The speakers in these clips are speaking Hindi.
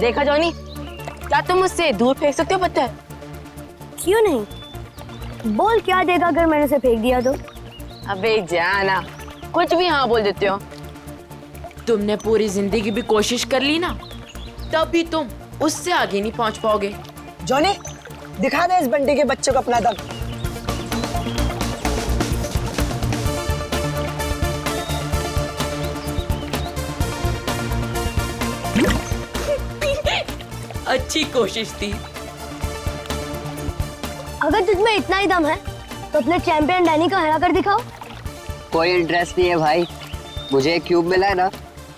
देखा जॉनी, क्या तुम मुझसे दूर फेंक सकते हो पत्थर? क्यों नहीं? बोल क्या देगा अगर मैंने उसे फेंक दिया तो? अबे जाना, कुछ भी हाँ बोल देते हो। तुमने पूरी जिंदगी भी कोशिश कर ली ना, तब भी तुम उससे आगे नहीं पहुंच पाओगे। जॉनी, दिखा दे इस बंटी के बच्चे को अपना दम। अच्छी कोशिश थी। अगर तुझमें इतना ही दम है तो अपने चैंपियन डैनी को हरा कर दिखाओ। कोई इंटरेस्ट नहीं है भाई, मुझे एक क्यूब मिला है ना,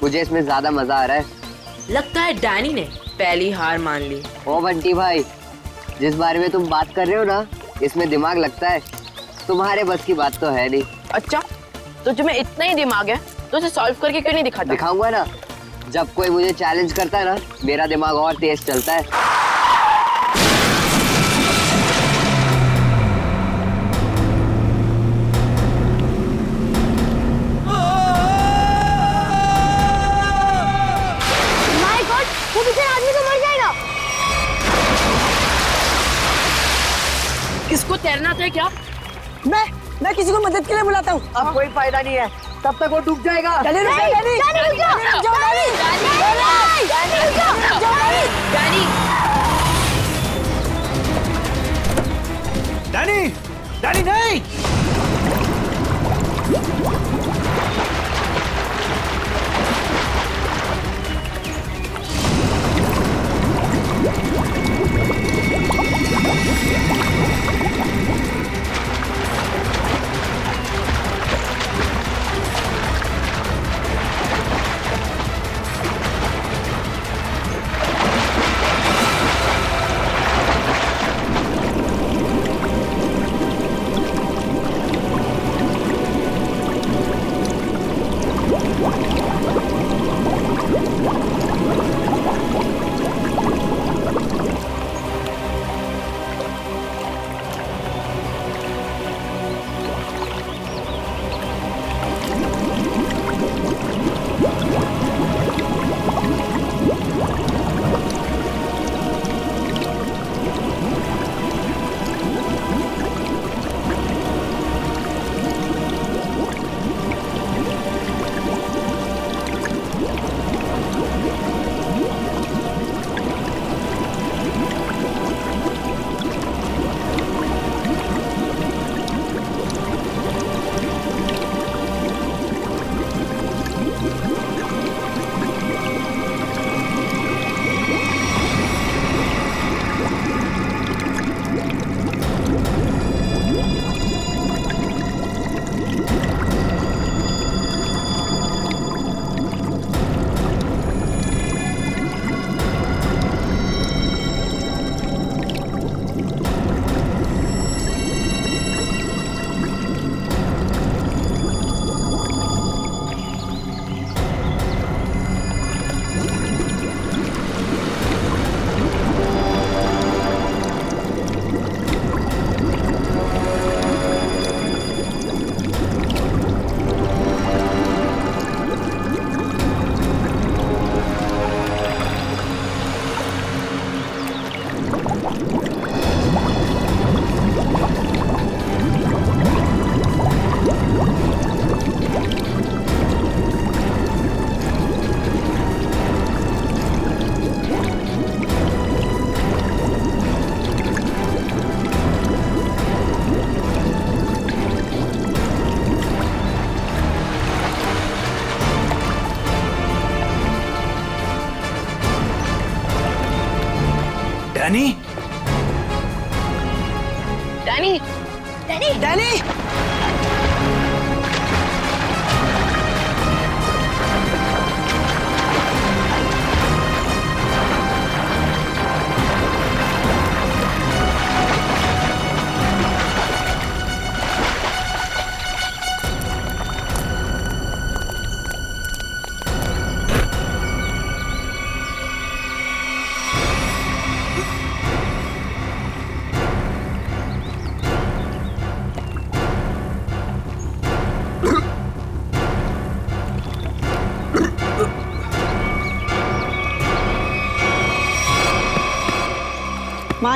मुझे इसमें ज्यादा मजा आ रहा है। लगता है डैनी ने पहली हार मान ली। ओ बंटी भाई, जिस बारे में तुम बात कर रहे हो ना, इसमें दिमाग लगता है। तुम्हारे बस की बात तो है नहीं। अच्छा, तो तुम्हें इतना ही दिमाग है तो उसे सॉल्व करके क्यों नहीं दिखाता? दिखाऊंगा ना, जब कोई मुझे चैलेंज करता है ना, मेरा दिमाग और तेज चलता है। माय गॉड, वो बेचारा आदमी तो मर जाएगा। किसको तैरना आता है क्या? मैं किसी को मदद के लिए बुलाता हूँ। अब कोई फायदा नहीं है, तब तक वो डूब जाएगा। Danny, Danny, Danny, Danny, Danny, Danny, Danny नहीं।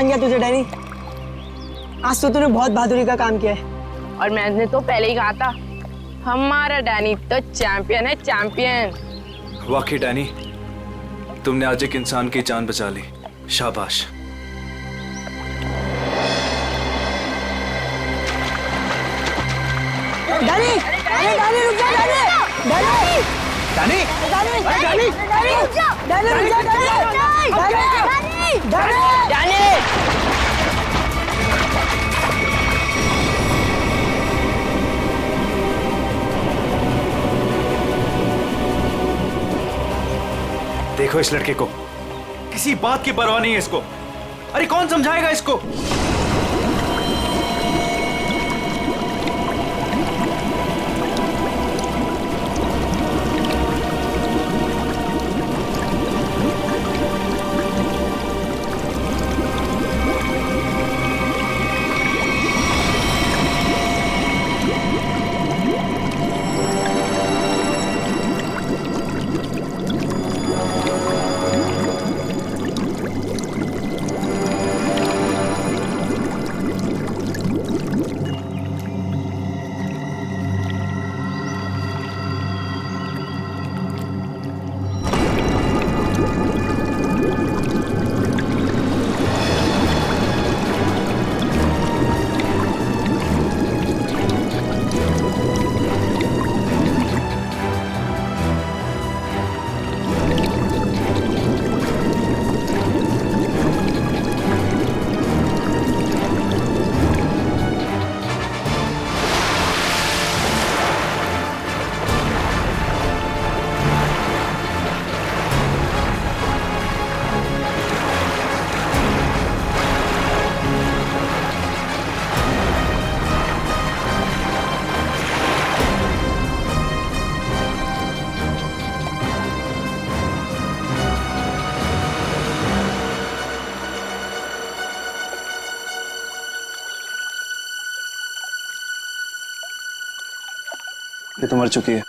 मान गया तुझे डैनी। आज तो तूने बहुत बहादुरी का काम किया है। और मैंने तो पहले ही कहा था, हमारा डैनी तो चैंपियन है, चैंपियन। वाकई डैनी, तुमने आज एक इंसान की जान बचा ली। शाबाश। डैनी, अरे डैनी रुक जा, Danny, Danny, Danny, Danny, Danny, Danny रुक जा, डैनी रुक जा, डैनी, डैनी, डैनी। देखो इस लड़के को, किसी बात की परवाह नहीं है इसको। अरे कौन समझाएगा इसको? ये तो मर चुकी है।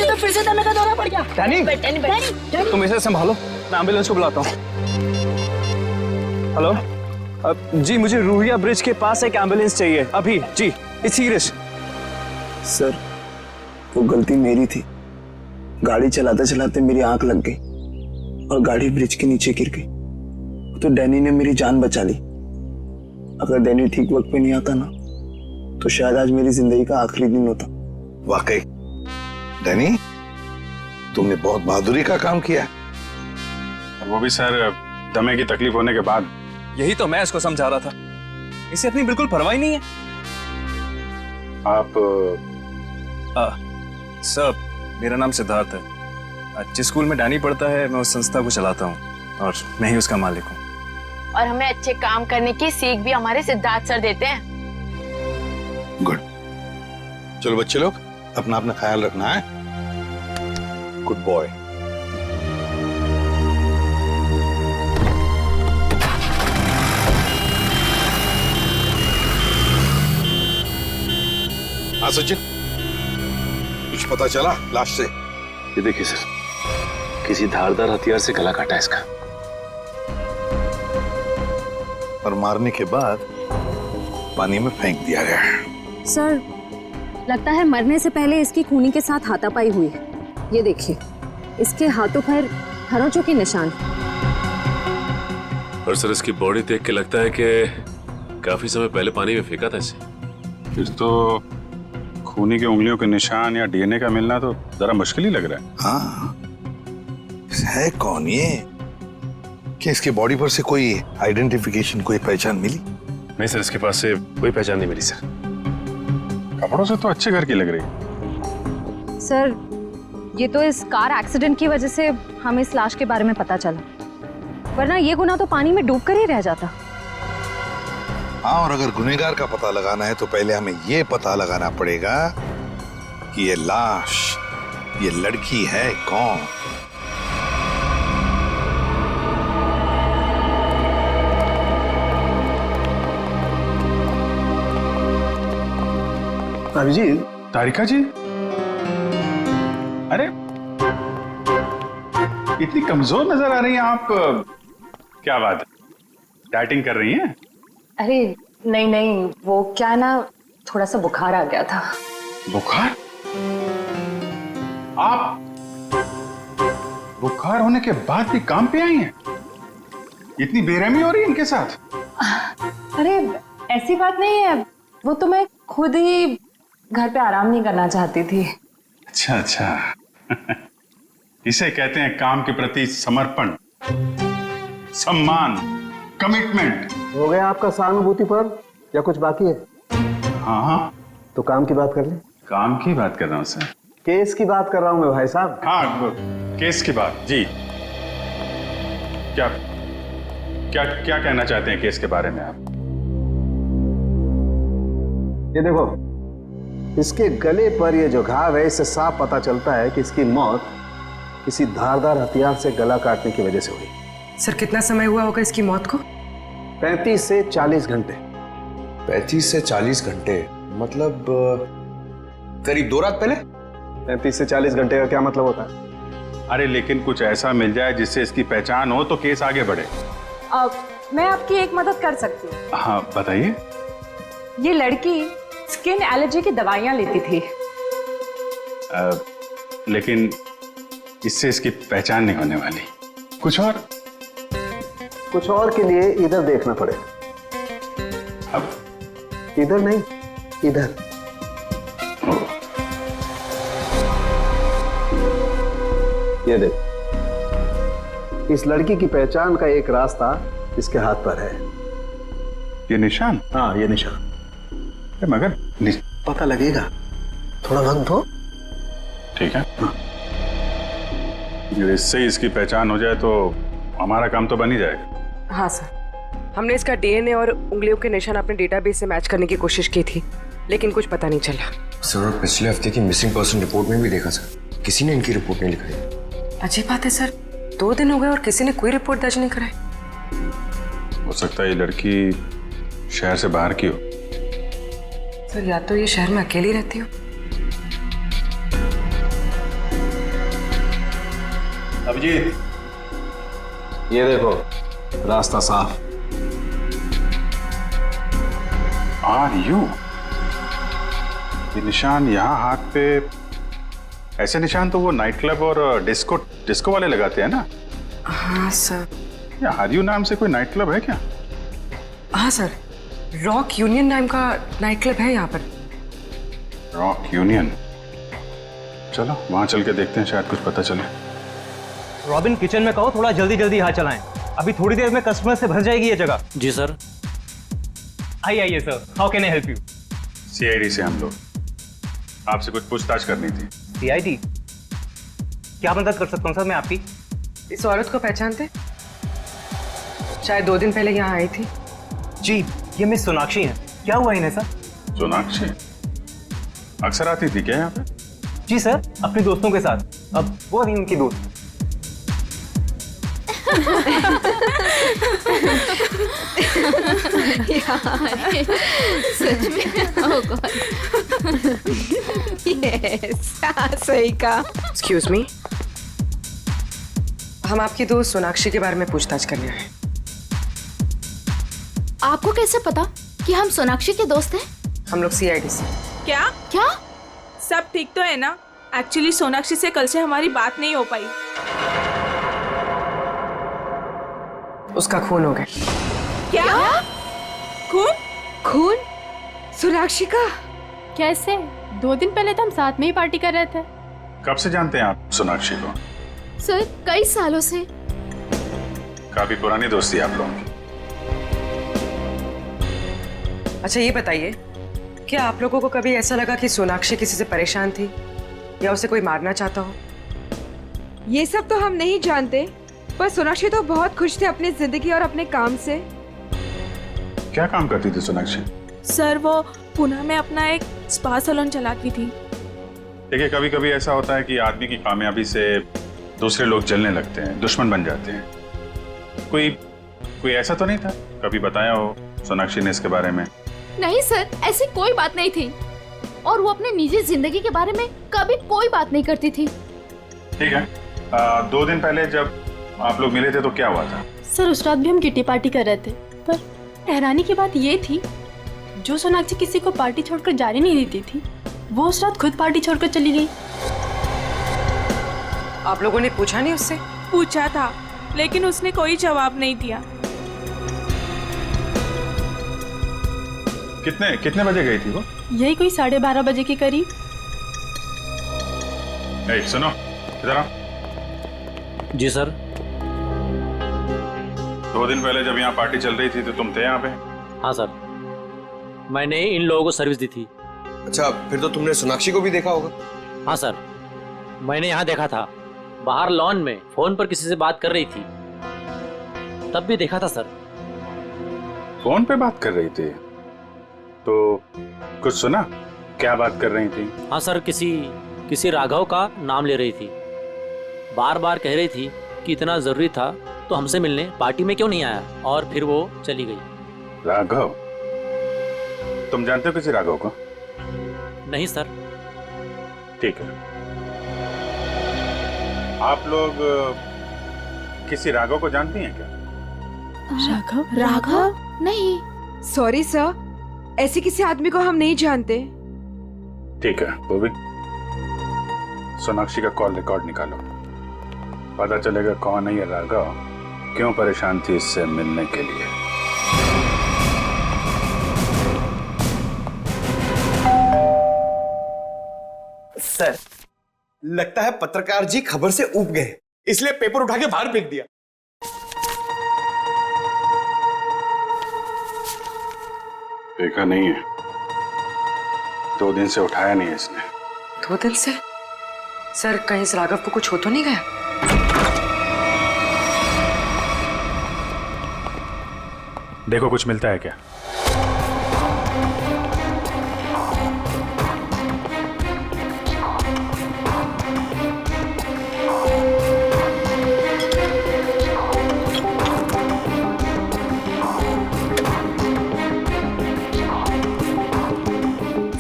तो फिर से दमे का दौरा पड़ गया। डैनी, तुम इसे संभालो, मैं एम्बुलेंस को बुलाता हूँ। हेलो, जी मुझे रूहिया ब्रिज के पास एक एम्बुलेंस चाहिए अभी। जी, इट्स सीरियस। सर, वो गलती मेरी थी। गाड़ी चलाते चलाते मेरी आंख लग गई और गाड़ी ब्रिज के नीचे गिर गई। तो डैनी ने मेरी जान बचा ली। अगर डैनी ठीक वक्त पे नहीं आता ना, तो शायद आज मेरी जिंदगी का आखिरी दिन होता। वाकई डैनी, तुमने बहुत बहादुरी का काम किया। वो भी सर दमे की तकलीफ होने के बाद। यही तो मैं इसको समझा रहा था, इसे अपनी बिल्कुल परवाह ही नहीं है। आप सर, मेरा नाम सिद्धार्थ है। जिस स्कूल में डैनी पढ़ता है, मैं उस संस्था को चलाता हूँ और मैं ही उसका मालिक हूँ। और हमें अच्छे काम करने की सीख भी हमारे सिद्धार्थ सर देते हैं। गुड। चलो बच्चे लोग, अपना अपना ख्याल रखना है। Good boy. हाँ सचिन, कुछ पता चला लाश से? ये देखिए सर, किसी धारदार हथियार से गला काटा है इसका। और मारने के बाद पानी में फेंक दिया गया है। सर, लगता है मरने से पहले इसकी खूनी के साथ हाथापाई हुई है। ये देखिए, इसके हाथों पर खरोंचों के निशान। और सर, इसकी बॉडी देख के लगता है कि काफी समय पहले पानी में फेंका था इसे। फिर तो खूनी की उंगलियों के निशान या डीएनए का मिलना तो जरा मुश्किल ही लग रहा है। हाँ, है कौन ये? क्या इसके बॉडी पर से कोई आइडेंटिफिकेशन, कोई पहचान मिली? नहीं सर, इसके पास से कोई पहचान नहीं मिली सर। कपड़ों से तो अच्छे घर की लग रही। सर, ये तो इस कार एक्सीडेंट की वजह से हमें इस लाश के बारे में पता चला, वरना ये गुनाह तो पानी में डूबकर ही रह जाता। हाँ, और अगर गुनहगार का पता लगाना है तो पहले हमें ये पता लगाना पड़ेगा कि ये लाश, ये लड़की है कौन। भाभी जी, तारिका जी, इतनी कमजोर नजर आ रही हैं आप। क्या बात है, डाइटिंग कर रही हैं? अरे नहीं नहीं, वो क्या ना, थोड़ा सा बुखार आ गया था। बुखार? आप बुखार होने के बाद भी काम पे आई हैं? इतनी बेरहमी हो रही है इनके साथ? अरे ऐसी बात नहीं है, वो तो मैं खुद ही घर पे आराम नहीं करना चाहती थी। अच्छा अच्छा इसे कहते हैं काम के प्रति समर्पण, सम्मान, कमिटमेंट। हो गया आपका सहानुभूति पर या कुछ बाकी है? हाँ हाँ, तो काम की बात कर ले। काम की बात कर रहा हूँ सर। केस की बात कर रहा हूँ मैं भाई साहब। हाँ, केस की बात जी। क्या क्या क्या कहना चाहते हैं केस के बारे में आप? ये देखो, इसके गले पर ये जो घाव है, इससे साफ पता चलता है कि इसकी मौत किसी धारदार हथियार से गला काटने की वजह से हुई। सर कितना समय हुआ होगा इसकी मौत को? 35 से 40 घंटे। 35 से 40 घंटे मतलब करीब 2 रात पहले। 35 से 40 घंटे का क्या मतलब होता है? अरे लेकिन कुछ ऐसा मिल जाए जिससे इसकी पहचान हो तो केस आगे बढ़े। मैं आपकी एक मदद कर सकती हूँ। हाँ बताइए। ये लड़की स्किन एलर्जी की दवाइयाँ लेती थी। लेकिन इससे इसकी पहचान नहीं होने वाली। कुछ और के लिए इधर देखना पड़ेगा। अब इधर नहीं, इधर। ये देख, इस लड़की की पहचान का एक रास्ता इसके हाथ पर है। ये निशान? हाँ ये निशान। मगर पता लगेगा, थोड़ा वक्त दो। ठीक है। इससे इसकी पहचान हो जाए तो हमारा काम तो बन ही जाएगा। हाँ सर, हमने इसका डीएनए और उंगलियों के निशान अपने डेटाबेस से मैच करने की कोशिश की थी, लेकिन कुछ पता नहीं चला। सर पिछले हफ्ते की मिसिंग पर्सन रिपोर्ट में भी देखा सर, किसी ने इनकी रिपोर्ट नहीं लिखाई। अजीब बात है सर, 2 दिन हो गए और किसी ने कोई रिपोर्ट दर्ज नहीं कराई। हो सकता है ये लड़की शहर से बाहर की हो। सर या तो ये शहर में अकेली रहती हो। अभिजीत, ये देखो, रास्ता साफ। Are you? ये निशान यहाँ हाथ पे, ऐसे निशान तो वो नाइट क्लब और डिस्को वाले लगाते हैं ना? हाँ सर। या आर यू नाम से कोई नाइट क्लब है क्या? हाँ सर, रॉक यूनियन नाम का नाइट क्लब है यहाँ पर। Rock union? चलो वहां चल के देखते हैं, शायद कुछ पता चले। रॉबिन, किचन में कहो थोड़ा जल्दी जल्दी हाथ चलाएं, अभी थोड़ी देर में कस्टमर से भर जाएगी ये जगह। जी सर। आइए sir, how can I help you? CID से हम लोग, आपसे कुछ पूछताछ करनी थी। सीआईडी? क्या मदद कर सकता हूँ सर मैं आपकी? इस औरत को पहचानते? शायद 2 दिन पहले यहाँ आई थी। जी, ये मिस सोनाक्षी हैं। क्या हुआ इन्हें सर? सोनाक्षी अक्सर आती थी क्या यहाँ पे? जी सर, अपने दोस्तों के साथ। अब वो नहीं उनकी दोस्त। सच में? ओह गॉड। यस, सही कहा। एक्सक्यूज मी, हम आपकी दोस्त सोनाक्षी के बारे में पूछताछ करने आए। आपको कैसे पता कि हम सोनाक्षी के दोस्त हैं? हम लोग सीआईडी से। क्या? क्या? सब ठीक तो है ना? एक्चुअली सोनाक्षी से कल से हमारी बात नहीं हो पाई। उसका खून हो गया। क्या? खून? खून? सोनाक्षी का? कैसे? 2 दिन पहले तो हम साथ में ही पार्टी कर रहे थे। कब से जानते हैं आप सोनाक्षी को? सर कई सालों से। काफी पुरानी दोस्ती है आप लोगों की। अच्छा ये बताइए, क्या आप लोगों को कभी ऐसा लगा कि सोनाक्षी किसी से परेशान थी या उसे कोई मारना चाहता हो? ये सब तो हम नहीं जानते, पर सोनाक्षी तो बहुत खुश थे अपनी जिंदगी और अपने काम से। क्या काम करती थी सोनाक्षी? सर वो पुणे में अपना एक स्पा सैलून चलाती थी। देखिए कभी कभी ऐसा होता है कि आदमी की कामयाबी से दूसरे लोग जलने लगते हैं, दुश्मन बन जाते हैं। कोई ऐसा तो नहीं था? कभी बताया हो सोनाक्षी ने इसके बारे में? नहीं सर, ऐसी कोई बात नहीं थी, और वो अपने निजी जिंदगी के बारे में कभी कोई बात नहीं करती थी। ठीक है, 2 दिन पहले जब आप लोग मिले थे तो क्या हुआ था? सर उस रात भी हम किटी पार्टी कर रहे थे, पर हैरानी की बात ये थी जो सोनाक्षी किसी को पार्टी छोड़कर जाने नहीं देती थी, वो उस रात खुद पार्टी छोड़कर चली गई। आप लोगों ने पूछा नहीं उससे? पूछा था, लेकिन उसने कोई जवाब नहीं दिया। कितने बजे गई थी वो? यही कोई 12:30 बजे के करीब। सुनो, इधर आओ। जी सर। 2 दिन पहले जब यहाँ पार्टी चल रही थी तो तुम थे यहाँ पे? हाँ सर, मैंने इन लोगों को सर्विस दी थी। अच्छा, फिर तो तुमने सोनाक्षी को भी देखा होगा? हाँ सर, मैंने यहाँ देखा था, बाहर लॉन में फोन पर किसी से बात कर रही थी, तब भी देखा था सर। फोन पे बात कर रही थी तो कुछ सुना? क्या बात कर रही थी? हाँ सर, किसी राघव का नाम ले रही थी, बार बार कह रही थी कि इतना जरूरी था तो हमसे मिलने पार्टी में क्यों नहीं आया, और फिर वो चली गई। राघव? तुम जानते हो किसी राघव को? नहीं सर। ठीक है, आप लोग किसी राघव को जानती हैं क्या? राघव? राघव? नहीं। सॉरी सर, ऐसे किसी आदमी को हम नहीं जानते। ठीक है, वो भी सोनाक्षी का कॉल रिकॉर्ड निकालो, पता चलेगा कौन है ये राघव, क्यों परेशान थी इससे मिलने के लिए। सर, लगता है पत्रकार जी खबर से ऊब गए, इसलिए पेपर उठा के बाहर फेंक दिया। देखा नहीं है, 2 दिन से उठाया नहीं है इसने। 2 दिन से? सर, कहीं इस राघव को कुछ हो तो नहीं गया? देखो कुछ मिलता है क्या?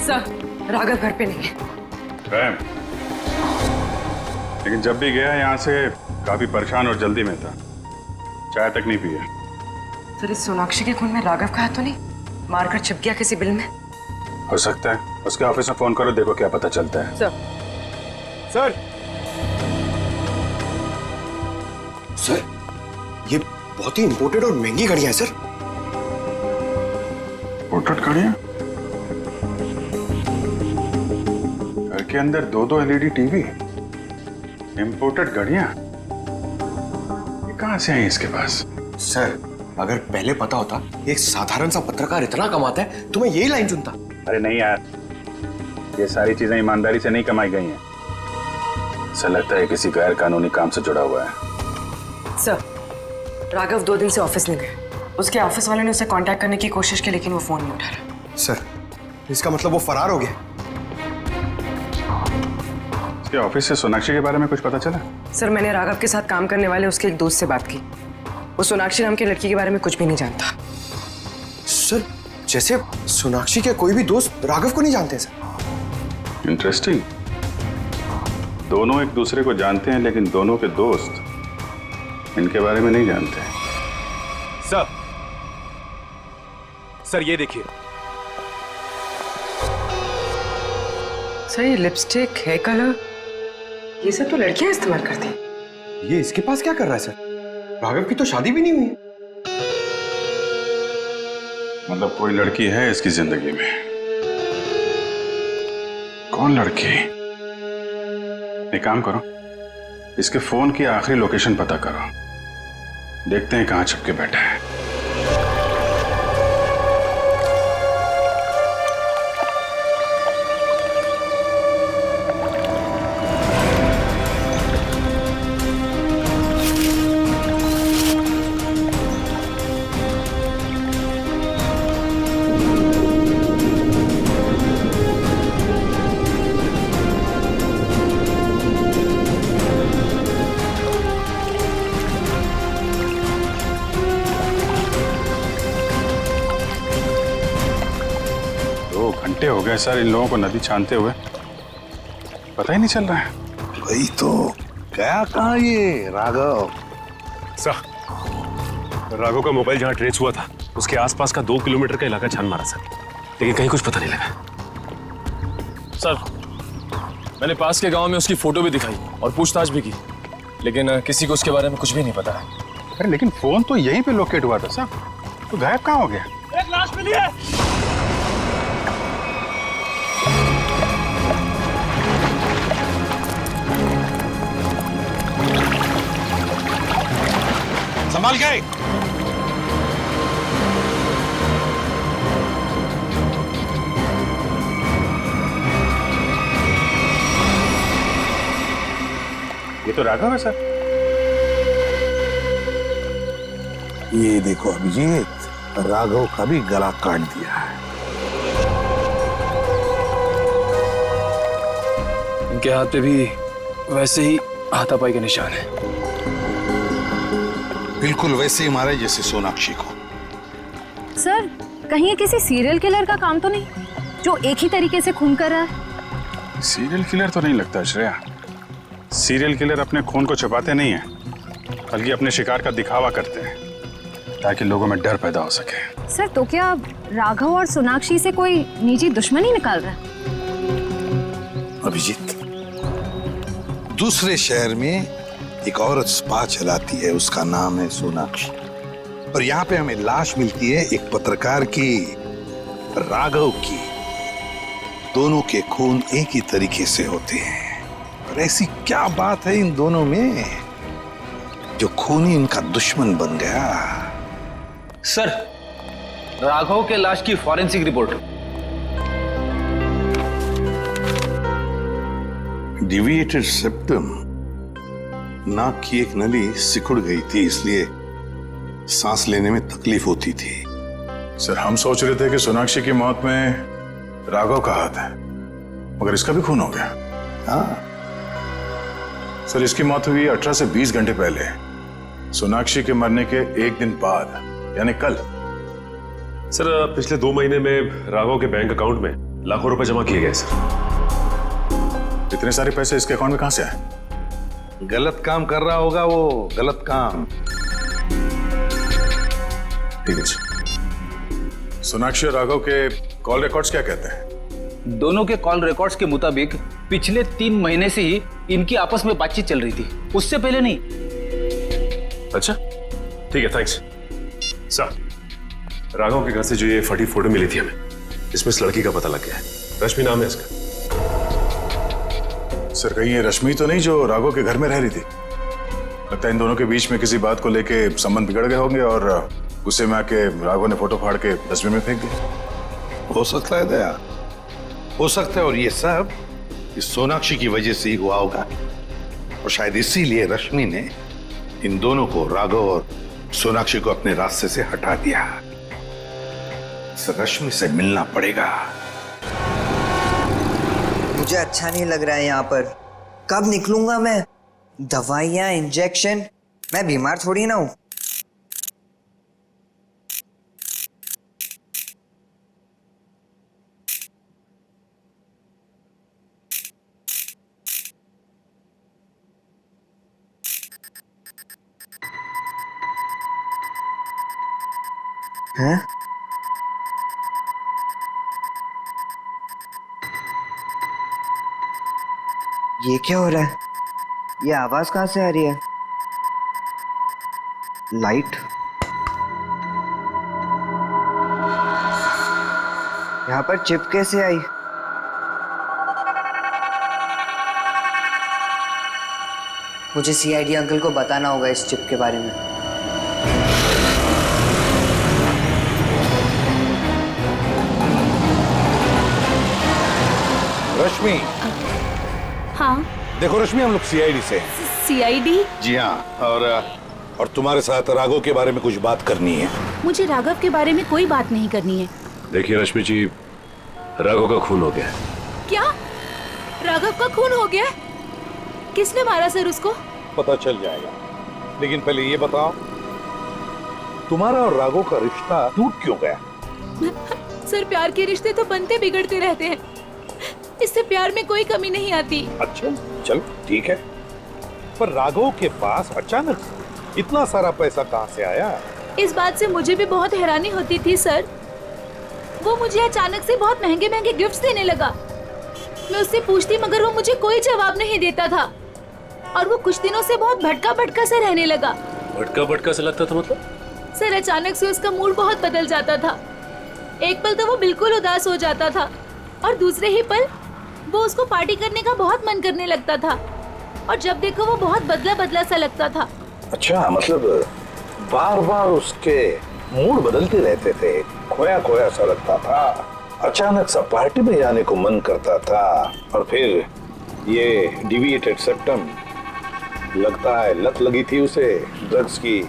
सर, राघव घर पे नहीं है। लेकिन जब भी गया यहाँ से काफी परेशान और जल्दी में था, चाय तक नहीं पिया। सर, इस सोनाक्षी के खून में राघव का हाथ तो नहीं? मारकर छिप गया किसी बिल में? हो सकता है, उसके ऑफिस में फोन करो, देखो क्या पता चलता है। सर, ये बहुत ही इंपोर्टेड और महंगी घड़ियां हैं सर। इंपोर्टेड घड़ियां? घर के अंदर 2-2 LED टीवी, इंपोर्टेड घड़ियां, ये कहां से आई इसके पास? सर, अगर पहले पता होता एक साधारण सा पत्रकार इतना कमाता है तो मैं यही लाइन चुनता। अरे नहीं यार, ये सारी चीजें ईमानदारी से नहीं कमाई गई हैं। ऐसा लगता है किसी गैर कानूनी काम से जुड़ा हुआ है। सर, राघव 2 दिन से ऑफिस नहीं गए। उसके ऑफिस वाले ने उसे कांटेक्ट करने की कोशिश की, लेकिन वो फोन नहीं उठा रहा। सर, इसका मतलब वो फरार हो गया। उसके ऑफिस से सोनाक्षी के बारे में कुछ पता चला? सर, मैंने राघव के साथ काम करने वाले उसके एक दोस्त से बात की, वो सोनाक्षी नाम की लड़की के बारे में कुछ भी नहीं जानता। सर, जैसे सोनाक्षी के कोई भी दोस्त राघव को नहीं जानते सर। इंटरेस्टिंग, दोनों एक दूसरे को जानते हैं लेकिन दोनों के दोस्त इनके बारे में नहीं जानते। सर ये देखिए। सर, ये लिपस्टिक, हेयर कलर, ये सब तो लड़कियां इस्तेमाल करती हैं। ये इसके पास क्या कर रहा है सर? राघव की तो शादी भी नहीं हुई है। मतलब कोई लड़की है इसकी जिंदगी में। कौन लड़की? एक काम करो, इसके फोन की आखिरी लोकेशन पता करो, देखते हैं कहां छुप के बैठा है। हो गए सर इन लोगों को नदी छानते हुए, पता ही नहीं चल रहा है। वही तो गया कहाँ ये राघव? सर, राघव का मोबाइल जहाँ ट्रेस हुआ था उसके आसपास का 2 किलोमीटर का इलाका छान मारा सर, लेकिन कहीं कुछ पता नहीं लगा। सर, मैंने पास के गांव में उसकी फोटो भी दिखाई और पूछताछ भी की, लेकिन किसी को उसके बारे में कुछ भी नहीं पता है। अरे लेकिन फोन तो यहीं पे लोकेट हुआ था सर, तो गायब कहाँ हो गया? एक लाश मिली है। संभाल के। ये तो राघव है सर। ये देखो अभिजीत, राघव का भी गला काट दिया है। इनके हाथ पे भी वैसे ही हाथापाई के निशान है। बिल्कुल वैसे ही मारे जैसे सोनाक्षी को। सर, कहीं ये किसी सीरियल किलर का काम तो नहीं जो एक ही तरीके से खून कर रहा है? सीरियल किलर तो नहीं लगता श्रेया। सीरियल किलर अपने खून को छुपाते नहीं हैं, बल्कि अपने शिकार का दिखावा करते हैं ताकि लोगों में डर पैदा हो सके। सर, तो क्या राघव और सोनाक्षी से कोई निजी दुश्मनी निकाल रहा है? अभिजीत, दूसरे शहर में एक औरत स्पा चलाती है, उसका नाम है सोनाक्षी, और यहाँ पे हमें लाश मिलती है एक पत्रकार की, राघव की। दोनों के खून एक ही तरीके से होते हैं, और ऐसी क्या बात है इन दोनों में जो खून ही इनका दुश्मन बन गया? सर, राघव के लाश की फॉरेंसिक रिपोर्ट। डिविएटेड सेप्टम, नाक की एक नली सिकुड़ गई थी, इसलिए सांस लेने में तकलीफ होती थी। सर, हम सोच रहे थे कि सोनाक्षी की मौत में राघव का हाथ है, मगर इसका भी खून हो गया। हाँ सर, इसकी मौत हुई 18 से 20 घंटे पहले, सोनाक्षी के मरने के एक दिन बाद, यानी कल। सर, पिछले 2 महीने में राघव के बैंक अकाउंट में लाखों रुपए जमा किए गए सर। इतने सारे पैसे इसके अकाउंट में कहां से आए? गलत काम कर रहा होगा वो, गलत काम। ठीक है सर। सोनाक्षी और राघव के कॉल रिकॉर्ड्स क्या कहते हैं? दोनों के कॉल रिकॉर्ड्स के मुताबिक पिछले 3 महीने से ही इनकी आपस में बातचीत चल रही थी, उससे पहले नहीं। अच्छा, ठीक है, थैंक्स। सर, राघव के घर से जो ये फटी फोटो मिली थी हमें, इसमें इस लड़की का पता लग गया है। रश्मि नाम है इसका। सर, कहीं ये रश्मि तो नहीं जो राघव के घर में रह रही थी? लगता है इन दोनों के बीच में किसी बात को लेके संबंध बिगड़ गए होंगे और गुस्से में आके राघव ने फोटो फाड़ के डस्टबिन में फेंक दिया। हो सकता है दया, हो सकता है, और ये सब इस सोनाक्षी की वजह से ही हुआ होगा, और शायद इसीलिए रश्मि ने इन दोनों को, राघव और सोनाक्षी को, अपने रास्ते से हटा दिया। रश्मि से मिलना पड़ेगा। मुझे अच्छा नहीं लग रहा है यहाँ पर। कब निकलूंगा मैं? दवाइयाँ, इंजेक्शन, मैं बीमार थोड़ी ना हूँ। हैं? ये क्या हो रहा है? ये आवाज कहाँ से आ रही है? लाइट? यहाँ पर चिप कैसे आई? मुझे सीआईडी अंकल को बताना होगा इस चिप के बारे में। रश्मि। हाँ। देखो रश्मि, हम लोग सीआईडी से हैं। सीआईडी? जी हाँ, और तुम्हारे साथ राघव के बारे में कुछ बात करनी है। मुझे राघव के बारे में कोई बात नहीं करनी है। देखिए रश्मि जी, राघव का खून हो गया। क्या? राघव का खून हो गया? किसने मारा सर उसको? पता चल जाएगा, लेकिन पहले ये बताओ, तुम्हारा और राघव का रिश्ता टूट क्यों गया? सर, प्यार के रिश्ते तो बनते बिगड़ते रहते हैं, इससे प्यार में कोई कमी नहीं आती। अच्छा, चलो ठीक है, पर राघव के पास अचानक से इतना सारा पैसा कहाँ से आया? इस बात से मुझे भी बहुत हैरानी होती थी सर। वो मुझे अचानक से बहुत महंगे महंगे गिफ्ट्स देने लगा। मैं उससे पूछती मगर वो मुझे कोई जवाब नहीं देता था और वो कुछ दिनों से बहुत भटका भटका से रहने लगा। भटका भटका से लगता था मतलब? सर अचानक से उसका मूड बहुत बदल जाता था। एक पल तो वो बिल्कुल उदास हो जाता था और दूसरे ही पल वो उसको पार्टी करने का बहुत मन करने लगता था और जब देखो वो बहुत बदला बदला सा लगता था। अच्छा, मतलब बार बार उसके मूड बदलते रहते थे, खोया खोया सा लगता था, अचानक सा पार्टी में जाने को मन करता था और फिर ये डिविएटेड सेप्टम, लगता है लत लगी थी उसे ड्रग्स की।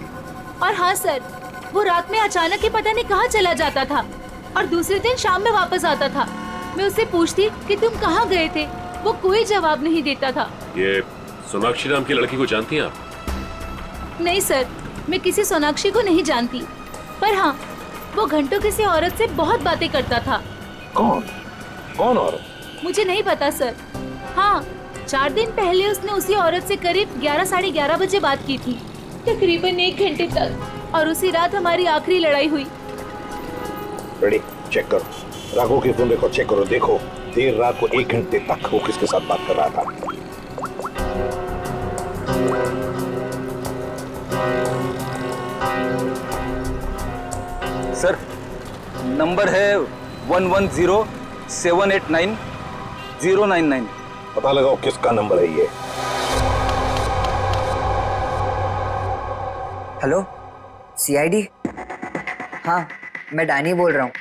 और हाँ सर, वो रात में अचानक ही पता नहीं कहाँ चला जाता था और दूसरे दिन शाम में वापस आता था। मैं उससे पूछती कि तुम कहाँ गए थे, वो कोई जवाब नहीं देता था। ये सोनाक्षी नाम की लड़की को जानती हैं आप? नहीं सर, मैं किसी सोनाक्षी को नहीं जानती, पर हाँ वो घंटों किसी औरत से बहुत बातें करता था। कौन? कौन औरत? मुझे नहीं पता सर। हाँ, 4 दिन पहले उसने उसी औरत से करीब 11 साढ़े 11 बजे बात की थी, तकरीबन 1 घंटे तक, और उसी रात हमारी आखिरी लड़ाई हुई। रेडी, चेक करो, राघव के फोन रिकॉर्ड चेक करो, देखो देर रात को 1 घंटे तक वो किसके साथ बात कर रहा था। सर नंबर है 110789 पता लगाओ किसका नंबर है ये। Hello, CID? हाँ, मैं डैनी बोल रहा हूँ,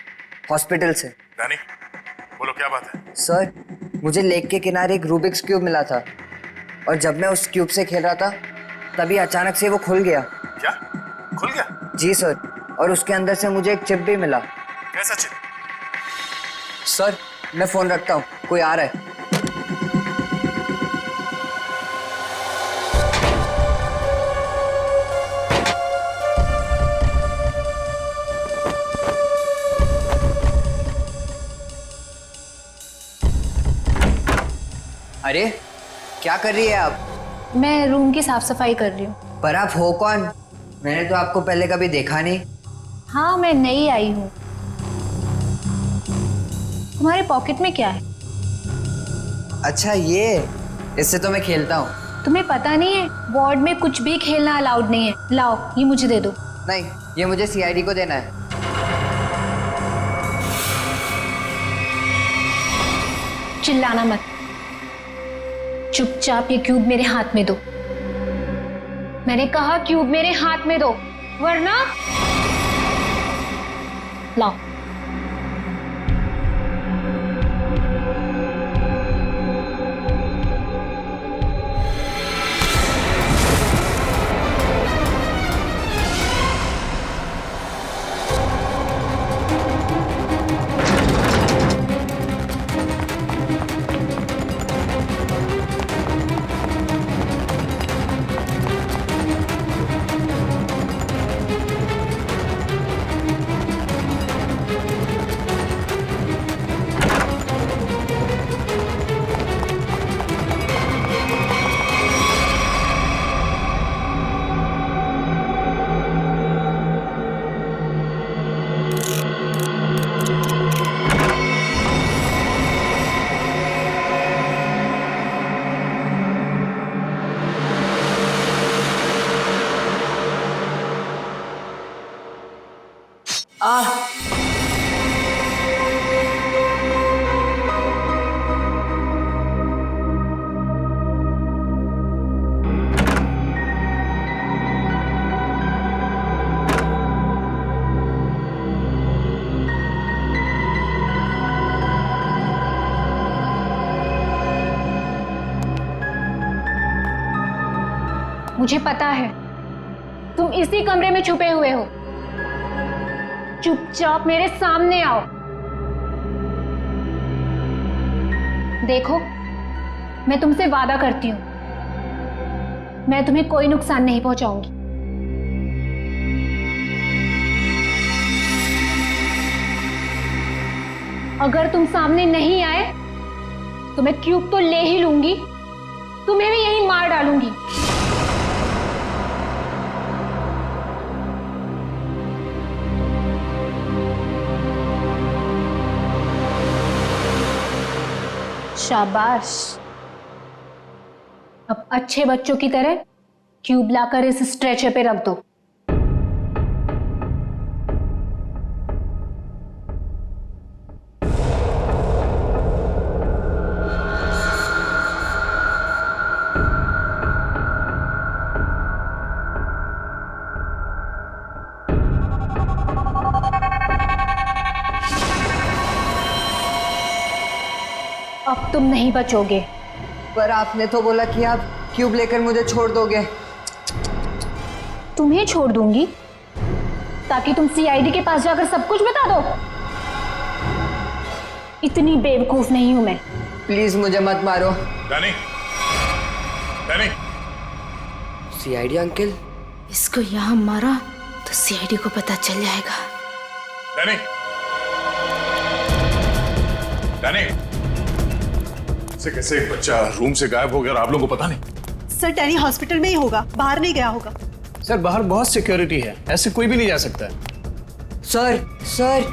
हॉस्पिटल से। डैनी, बोलो क्या बात है? सर, मुझे लेक के किनारे एक रूबिक्स क्यूब मिला था और जब मैं उस क्यूब से खेल रहा था तभी अचानक से वो खुल गया। क्या? खुल गया? जी सर, और उसके अंदर से मुझे एक चिप भी मिला। कैसा चिप? सर, मैं फोन रखता हूँ, कोई आ रहा है। अरे, क्या कर रही है आप? मैं रूम की साफ सफाई कर रही हूँ। पर आप हो कौन? मैंने तो आपको पहले कभी देखा नहीं। हाँ, मैं नई आई हूँ। तुम्हारे पॉकेट में क्या है? अच्छा, ये इससे तो मैं खेलता हूँ। तुम्हें पता नहीं है, वार्ड में कुछ भी खेलना अलाउड नहीं है। लाओ, ये मुझे दे दो। नहीं, ये मुझे सीआईडी को देना है। चिल्लाना मत, चुपचाप ये क्यूब मेरे हाथ में दो। मैंने कहा क्यूब मेरे हाथ में दो, वरना लाओ। मुझे पता है तुम इसी कमरे में छुपे हुए हो। चुपचाप मेरे सामने आओ। देखो, मैं तुमसे वादा करती हूं, मैं तुम्हें कोई नुकसान नहीं पहुंचाऊंगी। अगर तुम सामने नहीं आए तो मैं क्यूब तो ले ही लूंगी, तुम्हें भी यहीं मार डालूंगी। शाबाश। अब अच्छे बच्चों की तरह क्यूब लाकर इस स्ट्रेचर पे रख दो। अब तुम नहीं बचोगे। पर आपने तो बोला कि आप क्यूब लेकर मुझे छोड़ दोगे। तुम्हें छोड़ दूंगी ताकि तुम सीआईडी के पास जाकर सब कुछ बता दो। इतनी बेवकूफ नहीं हूं मैं। प्लीज मुझे मत मारो। Danny, Danny. CID uncle? इसको यहाँ मारा तो सीआईडी को पता चल जाएगा। Danny, Danny. कैसे एक बच्चा रूम से गायब हो गया और आप लोगों को पता नहीं? सर डैनी हॉस्पिटल में ही होगा, बाहर नहीं गया होगा। सर बाहर बहुत सिक्योरिटी है, ऐसे कोई भी नहीं जा सकता है। सर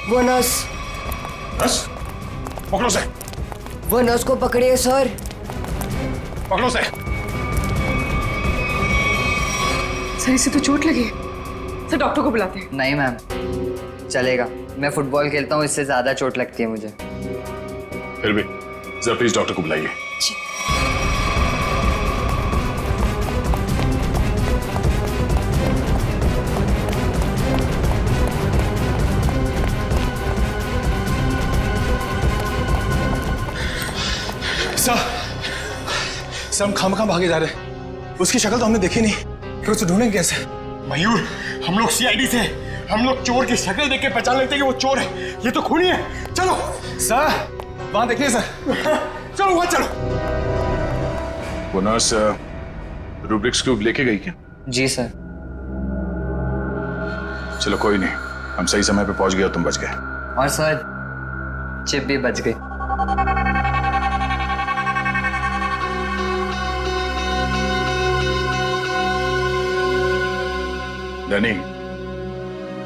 वो नर्स। नर्स? पकड़ो से। वो नर्स को पकड़िए सर। पकड़ो से। सर इसे तो चोट लगी है। सर डॉक्टर को बुलाते हैं। नहीं मैम, चलेगा। मैं फुटबॉल खेलता हूँ, इससे ज्यादा चोट लगती है मुझे। फिर भी जरा प्लीज डॉक्टर को बुलाइए। सर हम खामखा भागे जा रहे हैं। उसकी शक्ल तो हमने देखी नहीं, फिर उसे ढूंढेंगे कैसे? मयूर, हम लोग सीआईडी से, हम लोग चोर की शक्ल देख के पहचान लेते हैं कि वो चोर है। ये तो खूनी है। चलो सर, वहां देखिए सर। चलो वहां चलो। वो नर्स रूब्रिक्स क्यूब लेके गई क्या? जी सर। चलो कोई नहीं, हम सही समय पे पहुंच गए और तुम बच गए। और सर चिप भी बच गई। डैनी,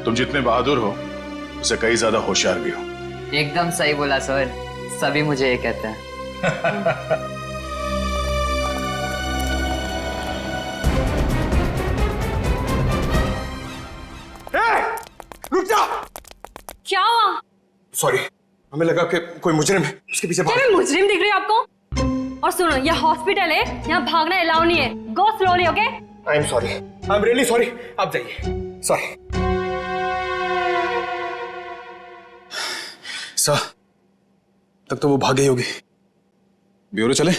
तुम जितने बहादुर हो उससे कई ज्यादा होशियार भी हो। एकदम सही बोला सर, सभी मुझे ये कहते हैं। रुक जा। क्या हुआ? सॉरी, हमें लगा कि कोई मुजरिम है, उसके पीछे भाग। क्या मैं मुजरिम दिख रही हूँ आपको? और सुनो, ये हॉस्पिटल है, यहाँ भागना अलाउ नहीं है। गो slowly, okay? I am sorry, I am really sorry. आप जाइए। सॉरी सर, तब तो वो भाग गई होगी। ब्यूरो चले?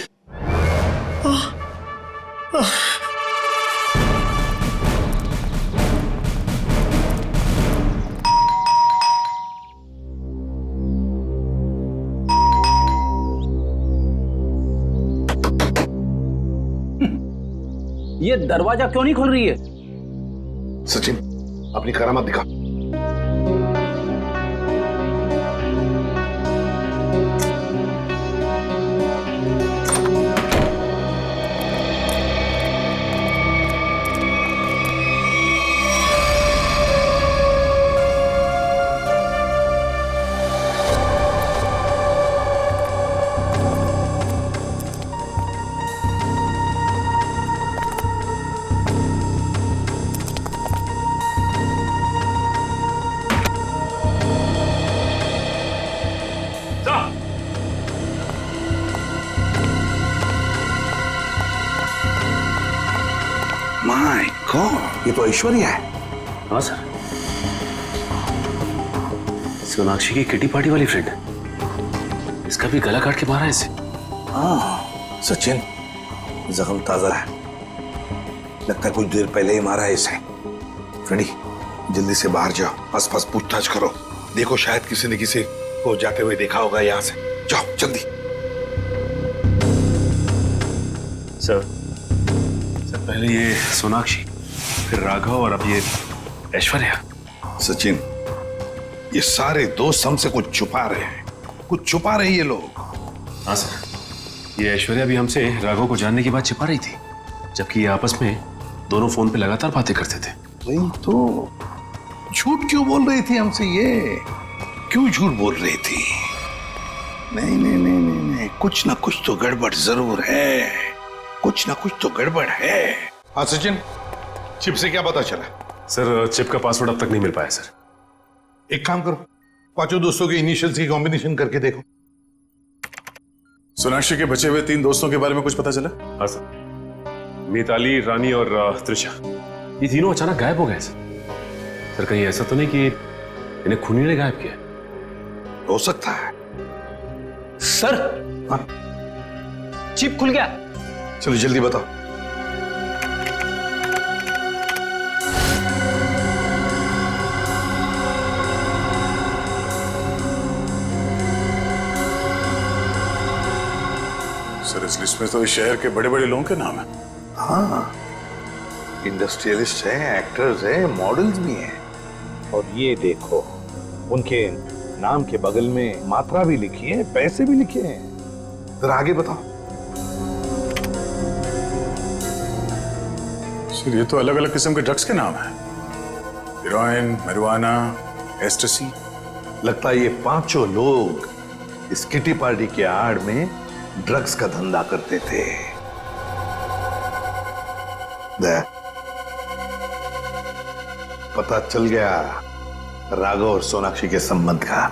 ये दरवाजा क्यों नहीं खुल रही है? सचिन, अपनी करामत दिखा। माय गॉड, ये तो ऐश्वर्या है। हाँ सर, सोनाक्षी की किटी पार्टी वाली फ्रेंड। इसका भी गला काट के मारा है इसे। हाँ सचिन, जख्म ताजा है, लगता है कुछ देर पहले ही मारा है इसे। फ्रेंडी, जल्दी से बाहर जाओ, आसपास पूछताछ करो, देखो शायद किसी ने किसी को जाते हुए देखा होगा यहाँ से। जाओ जल्दी। सर पहले ये सोनाक्षी, फिर राघव और अब ये ऐश्वर्या। सचिन, ये सारे दोस्त हमसे कुछ छुपा रहे हैं, कुछ छुपा रहे ये लोग। हाँ सर, ये ऐश्वर्या भी हमसे राघव को जानने की बात छिपा रही थी, जबकि ये आपस में दोनों फोन पे लगातार बातें करते थे। वही तो, झूठ क्यों बोल रही थी हमसे? ये क्यों झूठ बोल रही थी? नहीं नहीं नहीं नहीं, नहीं। कुछ ना कुछ तो गड़बड़ जरूर है, कुछ ना कुछ तो गड़बड़ है। हाँ सचिन, चिप से क्या पता चला? सर चिप का पासवर्ड अब तक नहीं मिल पाया सर। एक काम करो, पांचों दोस्तों के इनिशियल्स की कॉम्बिनेशन करके देखो। सोनाक्षी के बचे हुए 3 दोस्तों के बारे में कुछ पता चला? हाँ सर, मिताली, रानी और त्रिशा, ये तीनों अचानक गायब हो गए सर। कहीं ऐसा तो नहीं कि इन्हें खूनी ने गायब किया? हो सकता है सर। हाँ? चिप खुल गया। चलो जल्दी बताओ। सर इस लिस्ट में तो इस शहर के बड़े बड़े लोगों के नाम है। हाँ, इंडस्ट्रियलिस्ट हैं, एक्टर्स हैं, मॉडल्स भी हैं। और ये देखो, उनके नाम के बगल में मात्रा भी लिखी है, पैसे भी लिखे हैं। जरा आगे बताओ। सर ये तो अलग अलग किस्म के ड्रग्स के नाम हैं। Heroin, marijuana, एस्टेसी। लगता है ये पांचों लोग इस किटी पार्टी के आड़ में ड्रग्स का धंधा करते थे। पता चल गया राघव और सोनाक्षी के संबंध का।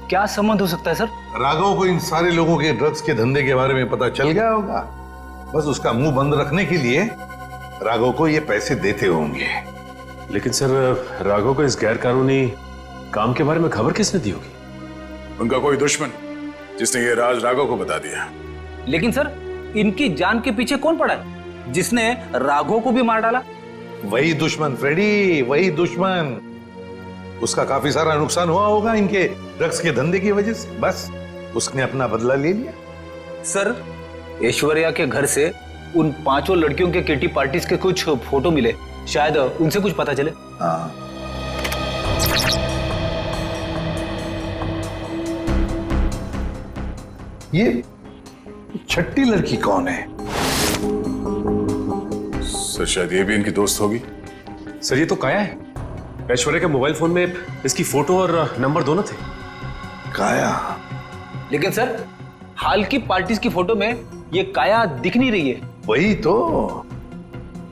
क्या संबंध हो सकता है सर? राघव को इन सारे लोगों के ड्रग्स के धंधे के बारे में पता चल गया होगा। बस उसका मुंह बंद रखने के लिए राघव को ये पैसे देते होंगे। लेकिन सर राघव को इस गैर कानूनी काम के बारे में खबर किसने दी होगी? उनका कोई दुश्मन जिसने ये राज राघव को बता दिया। लेकिन सर इनकी जान के पीछे कौन पड़ा है जिसने राघव को भी मार डाला? वही दुश्मन फ्रेडी, वही दुश्मन। उसका काफी सारा नुकसान हुआ होगा इनके ड्रग्स के धंधे की वजह से। बस उसने अपना बदला ले लिया। सर ऐश्वर्या के घर से उन पांचों लड़कियों के किटी पार्टीज के कुछ फोटो मिले, शायद उनसे कुछ पता चले। हाँ। ये छठी लड़की कौन है? सर शायद ये भी इनकी दोस्त होगी। सर ये तो काया है। ऐश्वर्या के मोबाइल फोन में इसकी फोटो और नंबर दोनों थे। काया? लेकिन सर हाल की पार्टीज की फोटो में ये काया दिख नहीं रही है। वही तो,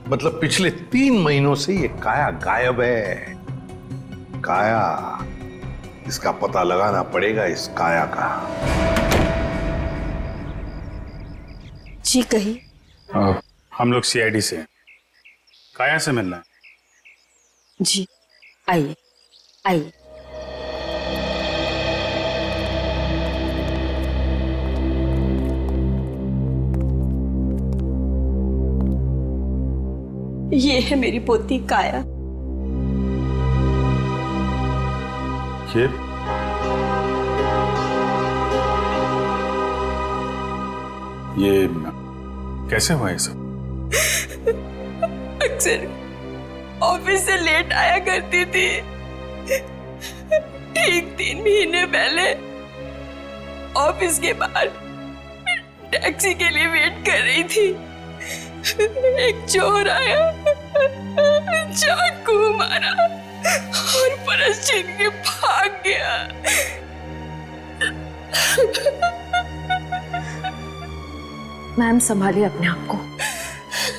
मतलब पिछले 3 महीनों से ये काया गायब है। काया, इसका पता लगाना पड़ेगा, इस काया का। जी कही। हम लोग सीआईडी से हैं। काया से मिलना है। जी आइए आइए। ये है मेरी पोती काया। ये कैसे हुआ ये सब? अक्सर ऑफिस से लेट आया करती थी। ठीक 3 महीने पहले ऑफिस के बाहर टैक्सी के लिए वेट कर रही थी। एक चोर आया, चाकू मारा और परस छीन के भाग गया। मैम संभालिए अपने आप को।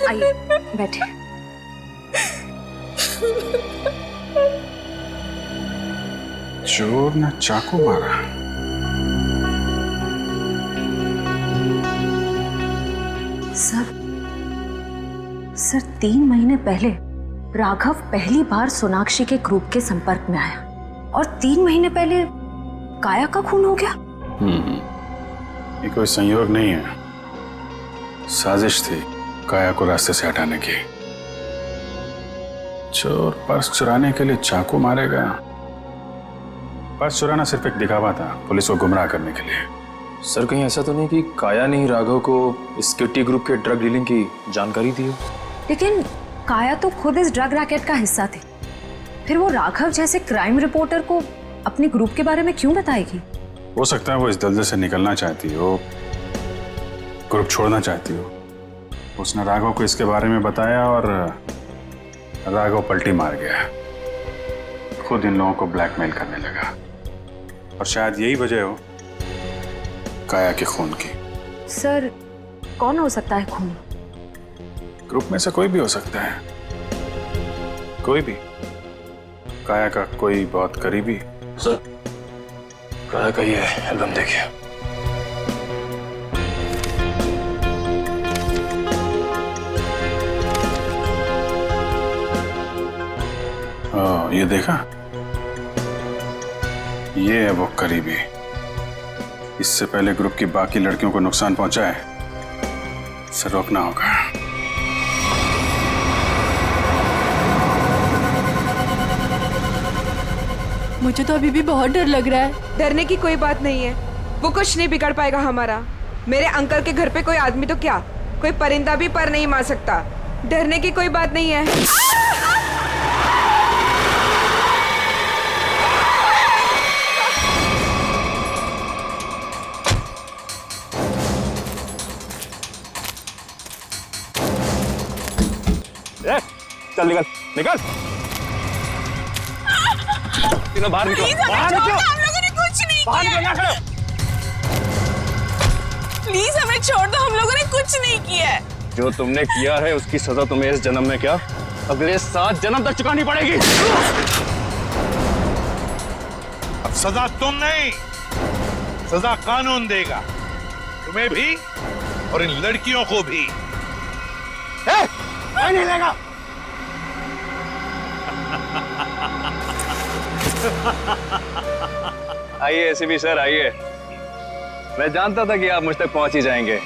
आइए बैठिए। चोर ने चाकू मारा। सर 3 महीने पहले राघव पहली बार सोनाक्षी के ग्रुप के संपर्क में आया और 3 महीने पहले काया का खून हो गया। ये कोई संयोग नहीं है, साजिश थी काया को रास्ते से हटाने की। चोर पर्स चुराने के लिए चाकू मारेगा। पर्स चुराना सिर्फ एक दिखावा था, पुलिस को गुमराह करने के लिए। सर कहीं ऐसा तो नहीं कि काया ने ही राघव को इस किटी ग्रुप के ड्रग डीलिंग की जानकारी दी हो? लेकिन काया तो खुद इस ड्रग रैकेट का हिस्सा थी, फिर वो राघव जैसे क्राइम रिपोर्टर को अपने ग्रुप के बारे में क्यों बताएगी? हो सकता है वो इस दलदल से निकलना चाहती हो, ग्रुप छोड़ना चाहती हो। उसने राघव को इसके बारे में बताया और राघव पलटी मार गया, खुद इन लोगों को ब्लैकमेल करने लगा। और शायद यही वजह हो काया के खून की। सर कौन हो सकता है खूनी? ग्रुप में से कोई भी हो सकता है, कोई भी। काया का कोई बहुत करीबी। सर काया का ये एल्बम देखिए। ये देखा, ये है वो करीबी। इससे पहले ग्रुप की बाकी लड़कियों को नुकसान पहुंचाए, इसे रोकना होगा। मुझे तो अभी भी बहुत डर लग रहा है। डरने की कोई बात नहीं है, वो कुछ नहीं बिगाड़ पाएगा हमारा। मेरे अंकल के घर पे कोई आदमी तो क्या, कोई परिंदा भी पर नहीं मार सकता। डरने की कोई बात नहीं है। चल निकल निकल, तीनों बाहर निकलो, बाहर निकलो। हम लोगों ने कुछ नहीं बाहर किया। निकलो, ना खड़ो। प्लीज हमें छोड़ दो, हम लोगों ने कुछ नहीं किया है। जो तुमने किया है उसकी सजा तुम्हें इस जन्म में क्या, अगले 7 जन्म तक चुकानी पड़ेगी। अब सजा तुम नहीं, सजा कानून देगा, तुम्हें भी और इन लड़कियों को भी। नहीं लेगा। आइए एसीपी सर आइए, मैं जानता था कि आप मुझ तक पहुंच ही जाएंगे।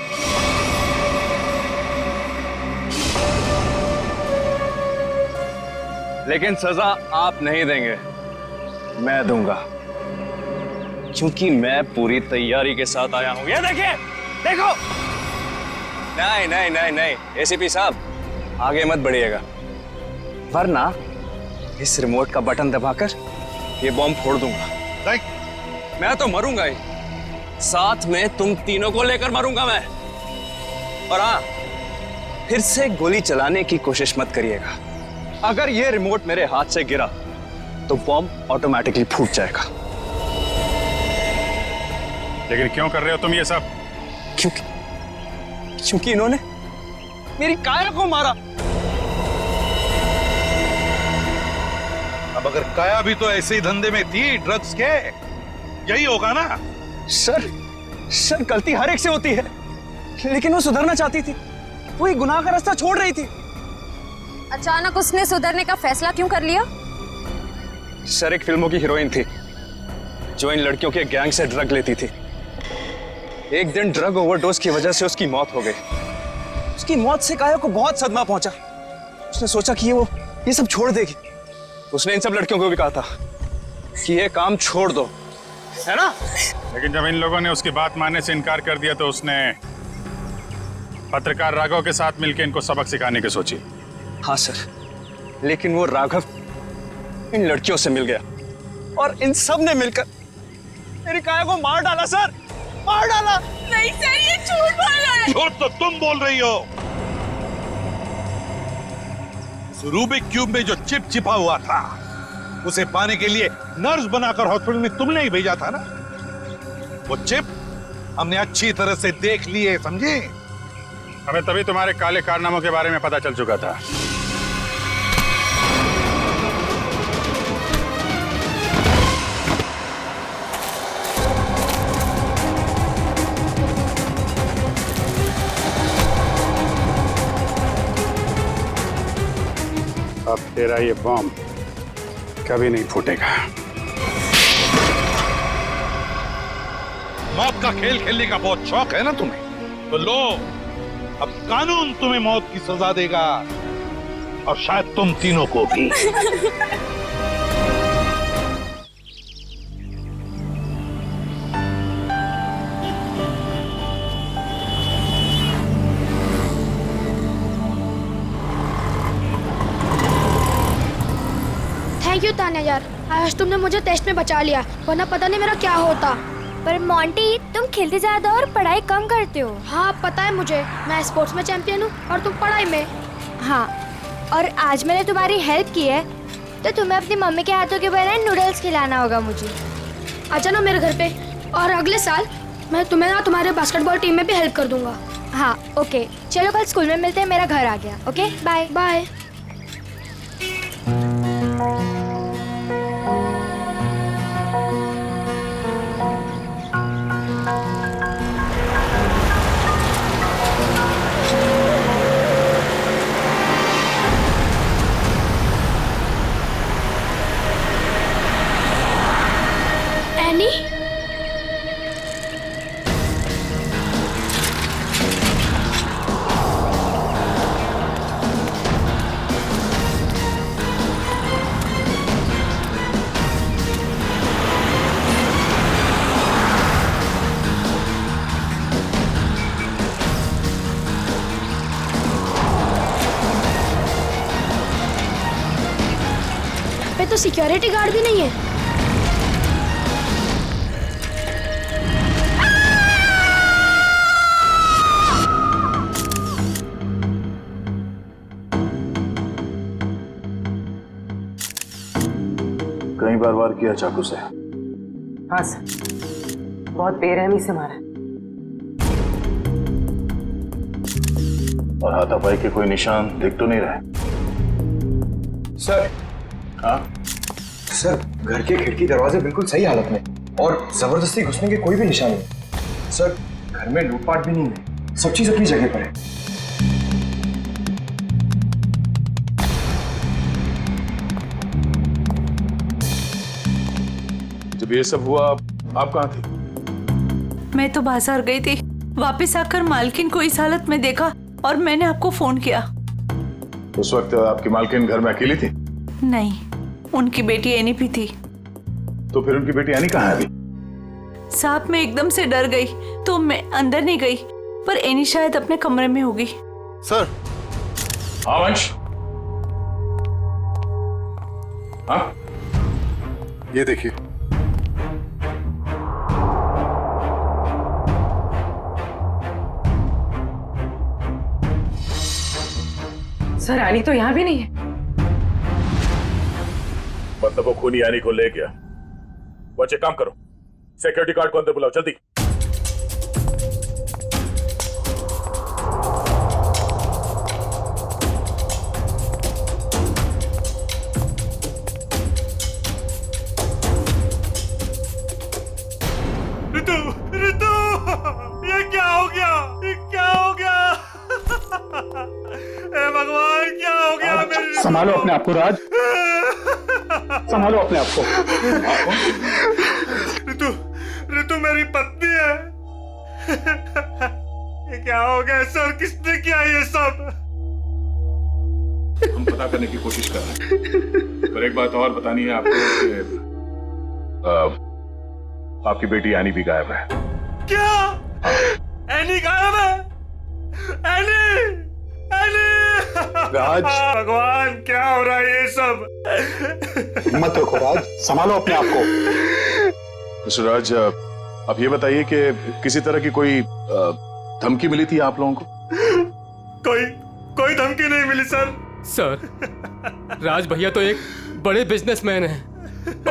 लेकिन सजा आप नहीं देंगे, मैं दूंगा, क्योंकि मैं पूरी तैयारी के साथ आया हूं। ये देखिए, देखो। नहीं नहीं नहीं नहीं एसीपी साहब, आगे मत बढ़िएगा, वरना इस रिमोट का बटन दबाकर ये बॉम्ब फोड़ दूंगा। मैं तो मरूंगा ही, साथ में तुम तीनों को लेकर मरूंगा मैं। और हाँ, फिर से गोली चलाने की कोशिश मत करिएगा। अगर ये रिमोट मेरे हाथ से गिरा तो बॉम्ब ऑटोमेटिकली फूट जाएगा। लेकिन क्यों कर रहे हो तुम ये सब? क्योंकि इन्होंने मेरी काया को मारा। अब अगर काया भी तो ऐसे ही धंधे में थी, ड्रग्स के, यही होगा ना? सर गलती हर एक से होती है, लेकिन वो सुधरना चाहती थी, वो एक गुनाह का रास्ता छोड़ रही थी। अचानक उसने सुधरने का फैसला क्यों कर लिया? सर एक फिल्मों की हीरोइन थी जो इन लड़कियों के गैंग से ड्रग लेती थी। एक दिन ड्रग ओवरडोज की वजह से उसकी मौत हो गई। उसकी मौत से काया को बहुत सदमा पहुंचा। उसने सोचा कि वो ये सब छोड़ देगी। उसने इन सब लड़कियों को भी कहा था कि ये काम छोड़ दो, है ना? लेकिन जब इन लोगों ने उसकी बात मानने से इनकार कर दिया तो उसने पत्रकार राघव के साथ मिलकर इनको सबक सिखाने की सोची। हाँ सर, लेकिन वो राघव इन लड़कियों से मिल गया और इन सब ने मिलकर मेरी काया को मार डाला। सर मार डाला। नहीं सर, ये झूठ बोल रहा है। झूठ तो तुम बोल रही हो। रूबिक क्यूब में जो चिप छिपा हुआ था, उसे पाने के लिए नर्स बनाकर हॉस्पिटल में तुमने ही भेजा था ना? वो चिप हमने अच्छी तरह से देख ली है, समझे? हमें तभी तुम्हारे काले कारनामों के बारे में पता चल चुका था। अब तेरा ये बॉम्ब कभी नहीं फूटेगा। मौत का खेल खेलने का बहुत शौक है ना तुम्हें? तो लो, अब कानून तुम्हें मौत की सजा देगा, और शायद तुम तीनों को भी। थैंक यू तान्या यार, आज तुमने मुझे टेस्ट में बचा लिया, वरना पता नहीं मेरा क्या होता। पर मोंटी, तुम खेलते ज्यादा और पढ़ाई कम करते हो। हाँ पता है मुझे, मैं स्पोर्ट्स में चैंपियन हूँ और तुम पढ़ाई में। हाँ, और आज मैंने तुम्हारी हेल्प की है, तो तुम्हें अपनी मम्मी के हाथों के बनाए नूडल्स खिलाना होगा मुझे। आ जाना मेरे घर पे, और अगले साल मैं तुम्हें ना तुम्हारे बास्केटबॉल टीम में भी हेल्प कर दूंगा। हाँ ओके, चलो कल स्कूल में मिलते हैं, मेरा घर आ गया। Okay bye bye. एनी, पे तो सिक्योरिटी गार्ड भी नहीं है। कई बार वार किया चाकू से? हाँ सर, बहुत बेरहमी से मारा। और हाथापाई के कोई निशान दिख तो नहीं रहे? सर। हाँ सर, घर के खिड़की दरवाजे बिल्कुल सही हालत में और जबरदस्ती घुसने के कोई भी निशान नहीं। सर, घर में लूटपाट भी नहीं है, सब चीज अपनी जगह पर है। जब ये सब हुआ आप कहाँ थी? मैं तो बाजार गई थी, वापस आकर मालकिन को इस हालत में देखा और मैंने आपको फोन किया। उस वक्त आपकी मालकिन घर में अकेली थी? नहीं, उनकी बेटी एनी भी थी। तो फिर उनकी बेटी एनी कहाँ है अभी? साहब मैं एकदम से डर गई तो मैं अंदर नहीं गई, पर एनी शायद अपने कमरे में होगी। सर। हाँ वंश। हाँ ये देखिए, सर एनी तो यहाँ भी नहीं है। मतलब वो खूनी एनी को ले गया। बच्चे काम करो, सिक्योरिटी गार्ड को अंदर बुलाओ जल्दी। ऋतु, ऋतु, ये क्या हो गया? ये क्या हो गया? ए भगवान, क्या हो गया मेरे? संभालो अपने आप को राज, संभालो अपने आप को। ऋतु, ऋतु मेरी पत्नी है। ये क्या हो गया सर? किसने किया ये सब? हम पता करने की कोशिश कर रहे हैं, पर एक बात और बतानी है आपको कि आपकी बेटी एनी भी गायब है। क्या? एनी गायब है? Any, any! राज, भगवान क्या हो रहा है ये सब? हिम्मत रखो राज, संभालो अपने आप को। मिस्टर राज, आप ये बताइए कि किसी तरह की कोई धमकी मिली थी आप लोगों को? कोई धमकी नहीं मिली सर। सर, राज भैया तो एक बड़े बिजनेसमैन हैं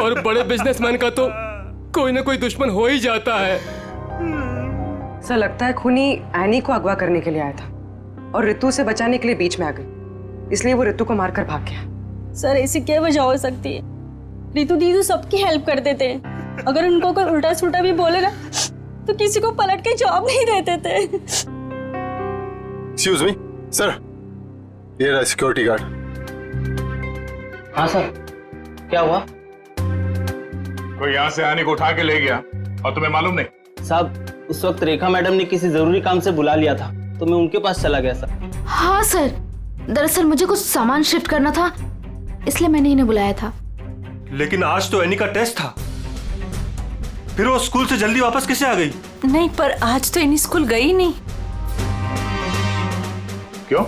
और बड़े बिजनेसमैन का तो कोई ना कोई दुश्मन हो ही जाता है। सर लगता है खूनी एनी को अगवा करने के लिए आया था और ऋतु से बचाने के लिए बीच में आ गई, इसलिए वो ऋतु को मारकर भाग गया। सर ऐसी क्या वजह हो सकती है? रीतू दीदी सबकी हेल्प कर देते हैं, अगर उनको कोई उल्टा सुल्टा भी बोलेगा तो किसी को पलट के जवाब नहीं देते थे। एक्सक्यूज मी सर, ये रहा सिक्योरिटी गार्ड। हाँ सर, क्या हुआ? कोई यहाँ से एनी को उठा के ले गया और तुम्हें मालूम नहीं? साहब, उस वक्त रेखा मैडम ने किसी जरूरी काम से बुला लिया था तो मैं उनके पास चला गया सर। हाँ सर, दरअसल मुझे कुछ सामान शिफ्ट करना था, इसलिए मैंने इन्हें बुलाया था। लेकिन आज तो एनी का टेस्ट था, फिर वो स्कूल से जल्दी वापस कैसे आ गई? नहीं, पर आज तो एनी स्कूल गई नहीं। क्यों?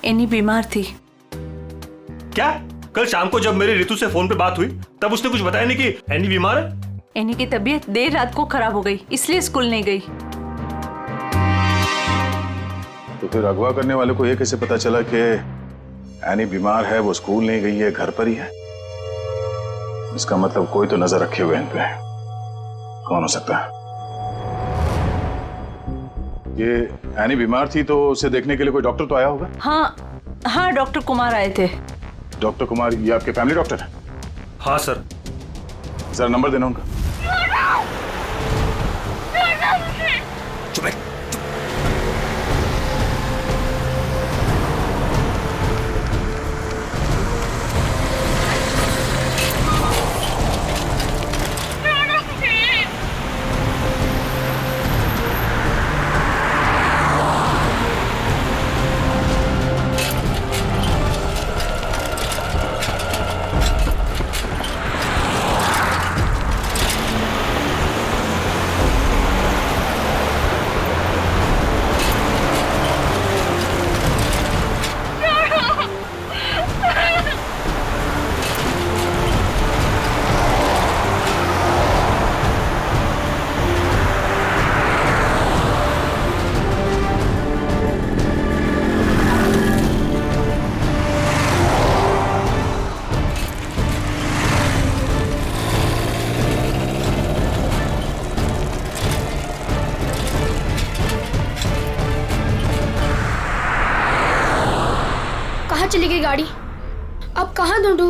एनी बीमार थी। क्या? कल शाम को जब मेरी ऋतु से फोन पे बात हुई तब उसने कुछ बताया नहीं कि एनी बीमार है? एनी की तबीयत देर रात को खराब हो गई, इसलिए स्कूल नहीं गई। तो फिर अगवा करने वाले को ये कैसे पता चला कि एनी बीमार है, वो स्कूल नहीं गई है, घर पर ही है? इसका मतलब कोई तो नजर रखे हुए इन पे। कौन हो सकता है? ये एनी बीमार थी तो उसे देखने के लिए कोई डॉक्टर तो आया होगा? हाँ हाँ, डॉक्टर कुमार आए थे। डॉक्टर कुमार, ये आपके फैमिली डॉक्टर है? हाँ सर। जरा नंबर देना उनका। कहाँ चली गई गाड़ी? अब कहाँ ढूंढूं?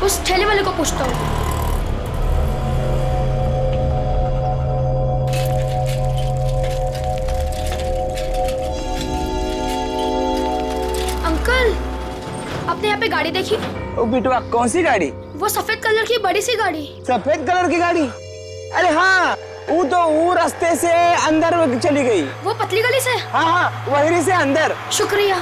उस ठेले वाले को पूछता हूँ। अंकल, आपने यहाँ पे गाड़ी देखी? ओ बिटवा, कौन सी गाड़ी? वो सफेद कलर की बड़ी सी गाड़ी। सफेद कलर की गाड़ी? अरे हाँ, वो रास्ते से अंदर चली गई। वो पतली गली से? हाँ हाँ, वहीं से अंदर। शुक्रिया।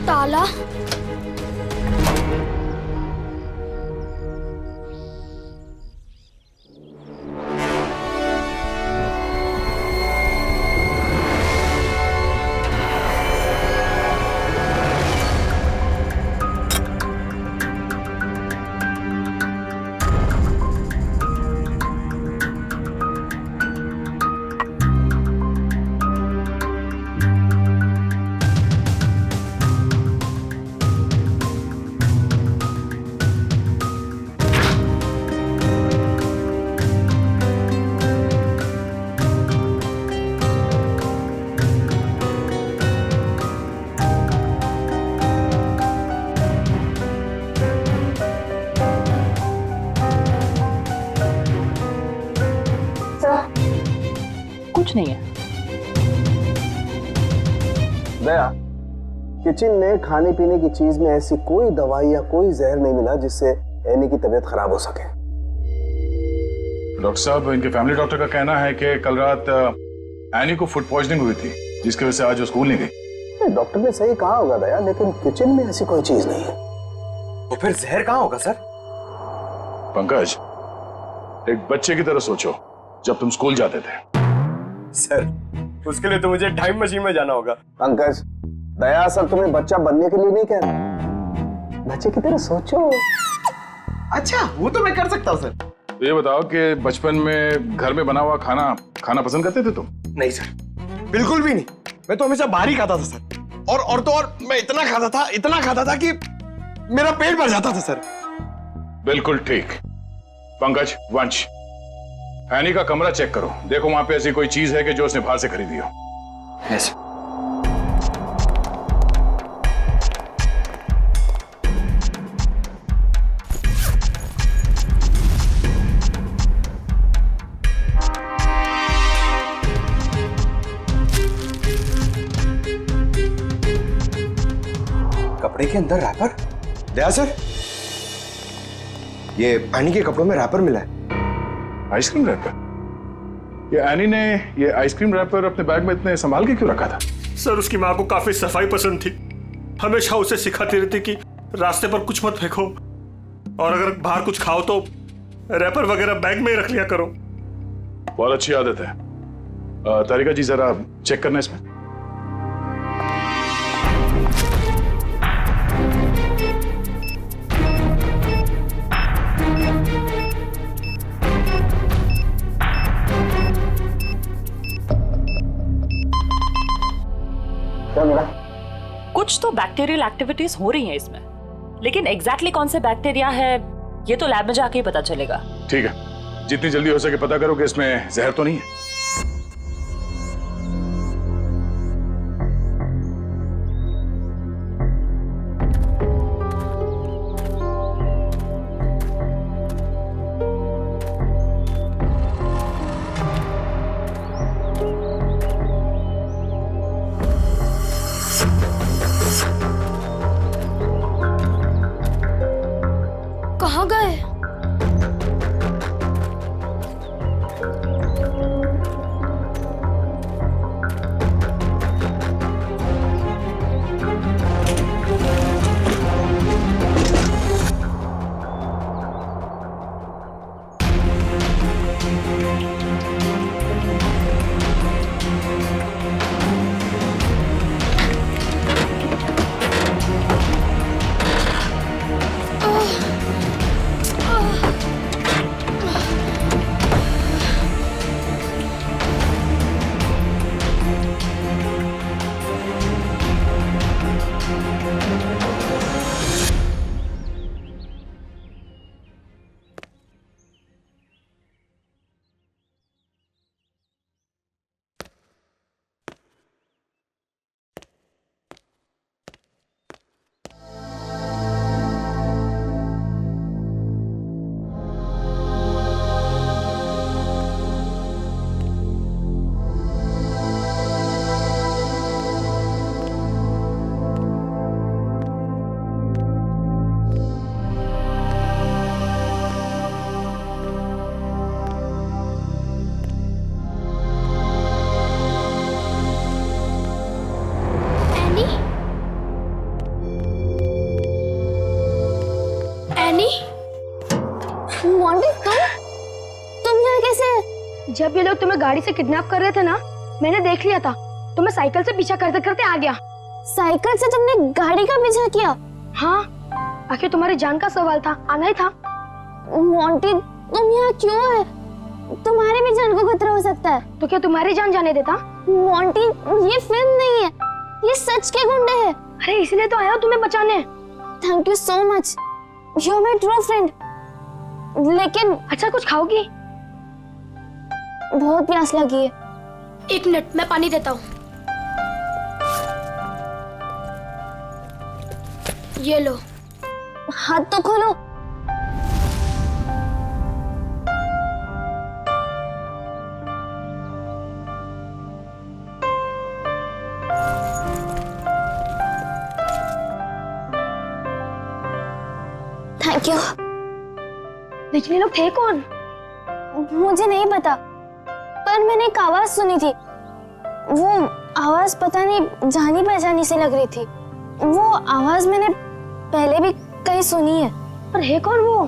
ताला? कुछ नहीं है। दया, किचन में खाने पीने की चीज में ऐसी कोई दवाई या कोई जहर नहीं मिला जिससे एनी की तबीयत खराब हो सके। डॉक्टर साहब, इनके फैमिली डॉक्टर का कहना है कि कल रात एनी को फूड पॉइजनिंग हुई थी, जिसकी वजह से आज वो स्कूल नहीं गई। डॉक्टर ने सही कहा होगा दया, लेकिन किचन में ऐसी कोई चीज नहीं है। तो फिर जहर कहाँ होगा सर? पंकज, एक बच्चे की तरह सोचो, जब तुम स्कूल जाते थे। सर, उसके लिए तो मुझे टाइम मशीन में जाना होगा। पंकज, दया सर तुम्हें बच्चा बनने के लिए नहीं कह रहा, बच्चे की तरह सोचो। अच्छा, वो तो मैं कर सकता हूँ सर। तो ये बताओ कि बचपन में घर में बना हुआ खाना खाना पसंद करते थे तुम? नहीं सर, बिल्कुल भी नहीं। मैं तो हमेशा बाहर ही खाता था सर। और तो और मैं इतना खाता था कि मेरा पेट भर जाता था सर। बिल्कुल ठीक। पंकज, वंश, एनी का कमरा चेक करो, देखो वहां पे ऐसी कोई चीज है कि जो उसने बाहर से खरीदी हो। यस। कपड़े के अंदर रैपर? दया सर, ये एनी के कपड़ों में रैपर मिला है। Ice cream wrapper? ये एनी ने ये आइसक्रीम रैपर अपने बैग में इतने संभाल के क्यों रखा था? सर, उसकी माँ को काफी सफाई पसंद थी। हमेशा उसे सिखाती रहती कि रास्ते पर कुछ मत फेंको, और अगर बाहर कुछ खाओ तो रैपर वगैरह बैग में ही रख लिया करो। बहुत अच्छी आदत है। तारिका जी, जरा चेक करना इसमें। कुछ तो बैक्टीरियल एक्टिविटीज हो रही हैं इसमें, लेकिन एग्जैक्टली कौन से बैक्टीरिया है ये तो लैब में जाके ही पता चलेगा। ठीक है, जितनी जल्दी हो सके पता करो कि इसमें जहर तो नहीं है। कहाँ गए? जब ये लोग तुम्हें गाड़ी से किडनैप कर रहे थे ना, मैंने देख लिया था। तो मैं साइकिल से पीछा करते करते आ गया। साइकिल से तुमने गाड़ी का पीछा किया? हाँ, आखिर तुम्हारी जान का सवाल था, आना ही था। मोंटी, तुम यहाँ क्यों है? तुम्हारी भी जान को खतरा हो सकता है। तो क्या तुम्हारी जान जाने देता? मोंटी, ये फिल्म नहीं है, ये सच के गुंडे हैं। अरे इसलिए तो आया हूँ तुम्हें बचाने। Thank you so much, you are my true friend. लेकिन अच्छा, कुछ खाओगी? बहुत प्यास लगी है। एक मिनट, मैं पानी देता हूँ। ये लो। हाथ तो खोलो। Thank you. लेकिन ये लोग थे कौन? मुझे नहीं पता, पर मैंने एक आवाज सुनी थी। वो आवाज पता नहीं जानी पहचानी से लग रही थी। वो आवाज मैंने पहले भी कहीं सुनी है। पर है कौन वो?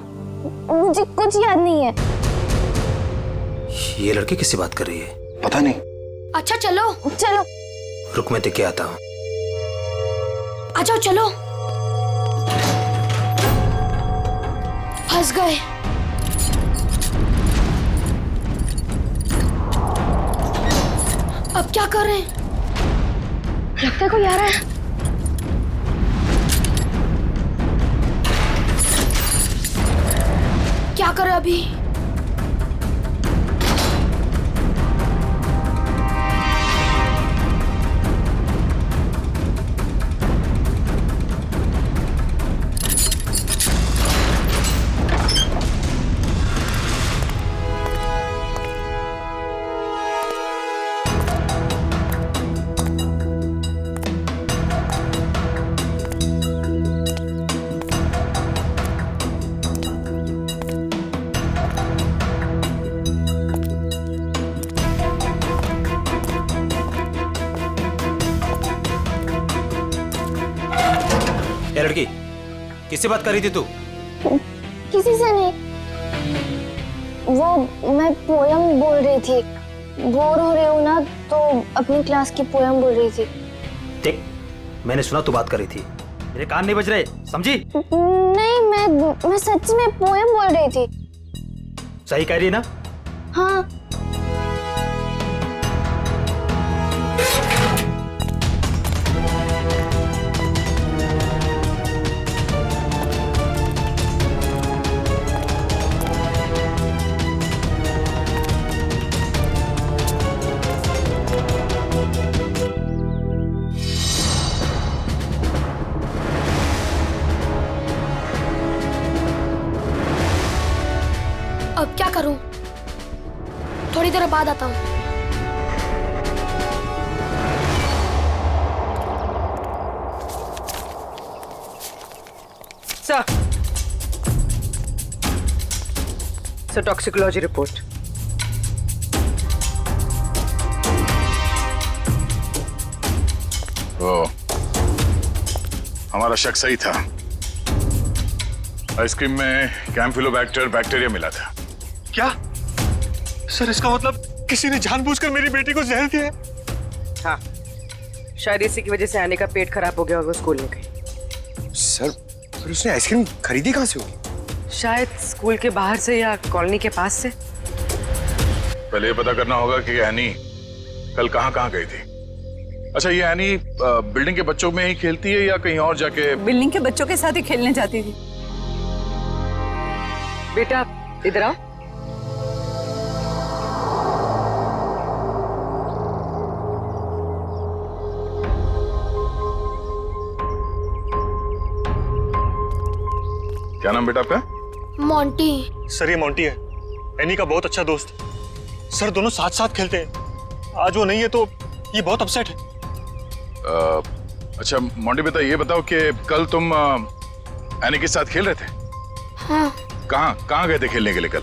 मुझे कुछ याद नहीं है। ये लड़की किससे बात कर रही है? पता नहीं। अच्छा चलो चलो। रुक, मैं देख के आता हूँ। आ जाओ, चलो। फंस गए। अब क्या कर रहे हैं? लगता है कोई आ रहा है। क्या करें अभी? ये लड़की किससे बात कर रही थी तू? किसी से नहीं, वो मैं पोयम बोल रही थी। बोर हो रही हूँ ना तो अपनी क्लास की पोयम बोल रही थी। देख, मैंने सुना तू बात कर रही थी, मेरे कान नहीं बज रहे, समझी? नहीं, मैं सच में पोयम बोल रही थी। सही कह रही है ना? हाँ। अब क्या करूं? थोड़ी देर बाद आता हूं। Sir, toxicology report. ओ, हमारा शक सही था। आइसक्रीम में कैम्फिलोबैक्टर बैक्टीरिया मिला था। क्या? सर, इसका मतलब किसी ने जानबूझकर मेरी बेटी को जहर दिया है? हाँ, शायद इसी की वजह से आने का पेट खराब हो गया और वो स्कूल में गई। सर, फिर उसने आइसक्रीम खरीदी कहाँ से होगी? शायद स्कूल के बाहर से या कॉलोनी के पास से। पहले ये पता करना होगा कि एनी कल कहाँ गई थी। अच्छा, ये एनी बिल्डिंग के बच्चों में ही खेलती है या कहीं और जाके? बिल्डिंग के बच्चों के साथ ही खेलने जाती थी। बेटा इधर आओ। क्या नाम बेटा आपका? मोंटी। सर, ये मोंटी है, एनी का बहुत अच्छा दोस्त। सर, दोनों साथ साथ खेलते हैं। आज वो नहीं है तो ये बहुत अपसेट है। अच्छा मोंटी बेटा, ये बताओ कि कल तुम एनी के साथ खेल रहे थे? हाँ। कहाँ गए थे खेलने के लिए कल?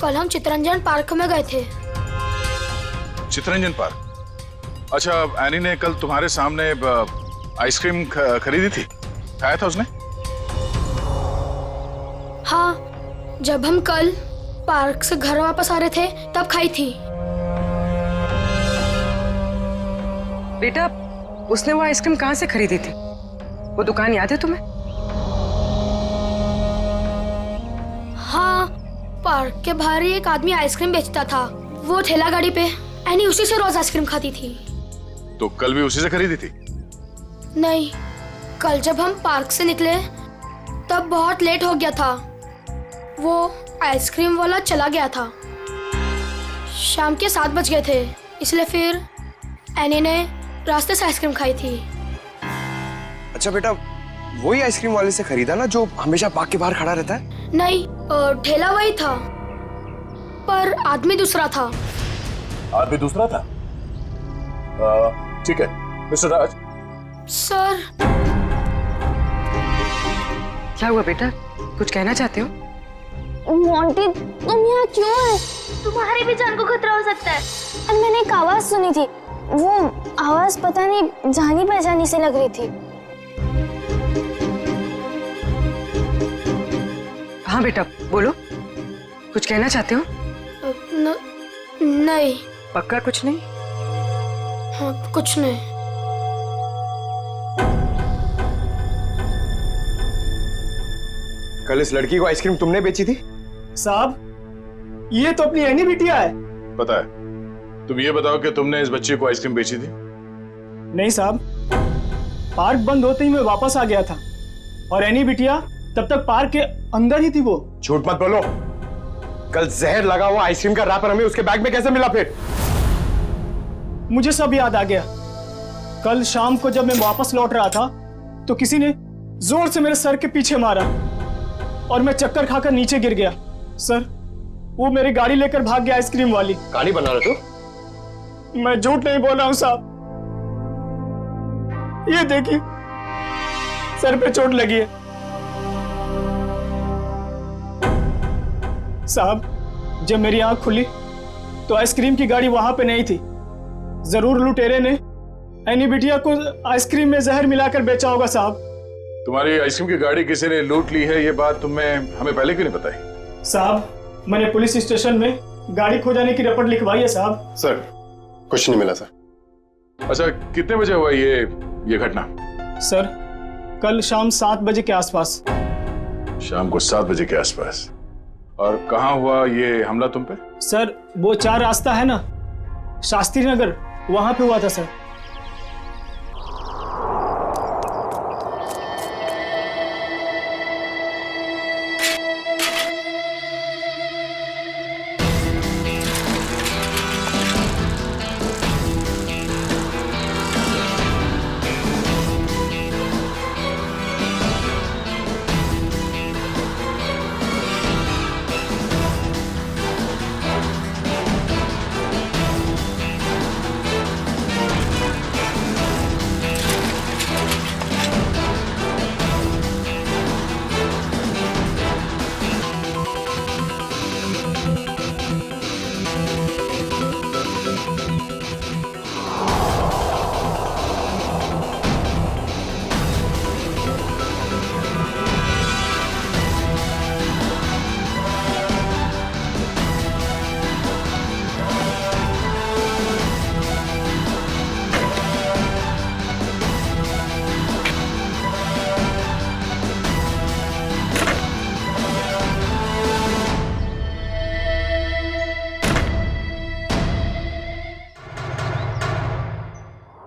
कल हम चितरंजन पार्क में गए थे। चितरंजन पार्क? अच्छा, एनी ने कल तुम्हारे सामने आइसक्रीम खरीदी थी, खाया था उसने? हाँ, जब हम कल पार्क से घर वापस आ रहे थे तब खाई थी। बेटा, उसने वो आइसक्रीम कहाँ से खरीदी थी? वो दुकान याद है तुम्हें? हाँ, पार्क के बाहर ही एक आदमी आइसक्रीम बेचता था। वो ठेला गाड़ी पे एनी उसी से रोज आइसक्रीम खाती थी। तो कल भी उसी से खरीदी थी? नहीं, कल जब हम पार्क से निकले तब बहुत लेट हो गया था। वो आइसक्रीम वाला चला गया था। शाम के 7 बज गए थे, इसलिए फिर एनी ने रास्ते से आइसक्रीम खाई थी। अच्छा बेटा, वही आइसक्रीम वाले से खरीदा ना जो हमेशा पार्क के बाहर खड़ा रहता है? नहीं, ठेला वही था पर आदमी दूसरा था। आदमी दूसरा था? ठीक है मिस्टर राज। सर। क्या हुआ बेटा, कुछ कहना चाहते हो? मोंटी, तुम यहाँ क्यों है? तुम्हारी भी जान को खतरा हो सकता है। और मैंने एक आवाज सुनी थी। वो आवाज पता नहीं जानी पहचानी से लग रही थी। हाँ बेटा, बोलो, कुछ कहना चाहते हो? नहीं। पक्का कुछ नहीं? हाँ, कुछ नहीं। कल इस लड़की को आइसक्रीम तुमने बेची थी? साहब, ये तो अपनी एनी बिटिया है। पता है। तुम ये बताओ कि तुमने इस बच्चे को आइसक्रीम बेची थी? नहीं साहब, पार्क बंद होते ही मैं वापस आ गया था और एनी बिटिया तब तक पार्क के अंदर ही थी। वो झूठ मत बोलो। कल जहर लगा हुआ आइसक्रीम का रैपर हमें उसके बैग में कैसे मिला फिर? मुझे सब याद आ गया। कल शाम को जब मैं वापस लौट रहा था तो किसी ने जोर से मेरे सर के पीछे मारा और मैं चक्कर खाकर नीचे गिर गया। सर, वो मेरी गाड़ी लेकर भाग गया, आइसक्रीम वाली। कहानी बना रहे तू? मैं झूठ नहीं बोल रहा हूं साहब। ये देखिए, सर पे चोट लगी है। साहब, जब मेरी आंख खुली तो आइसक्रीम की गाड़ी वहां पे नहीं थी। जरूर लुटेरे ने एनी बिटिया को आइसक्रीम में जहर मिलाकर बेचा होगा साहब। तुम्हारी आइसक्रीम की गाड़ी किसी ने लूट ली है, ये बात तुमने हमें पहले क्यों नहीं बताई? साहब, मैंने पुलिस स्टेशन में गाड़ी खो जाने की रिपोर्ट लिखवाई है साहब। सर, कुछ नहीं मिला सर। अच्छा, कितने बजे हुआ ये घटना? सर, कल शाम 7 बजे के आसपास। शाम को 7 बजे के आसपास। और कहाँ हुआ ये हमला तुम पे? सर, वो 4 रास्ता है ना, शास्त्री नगर, वहां पे हुआ था सर।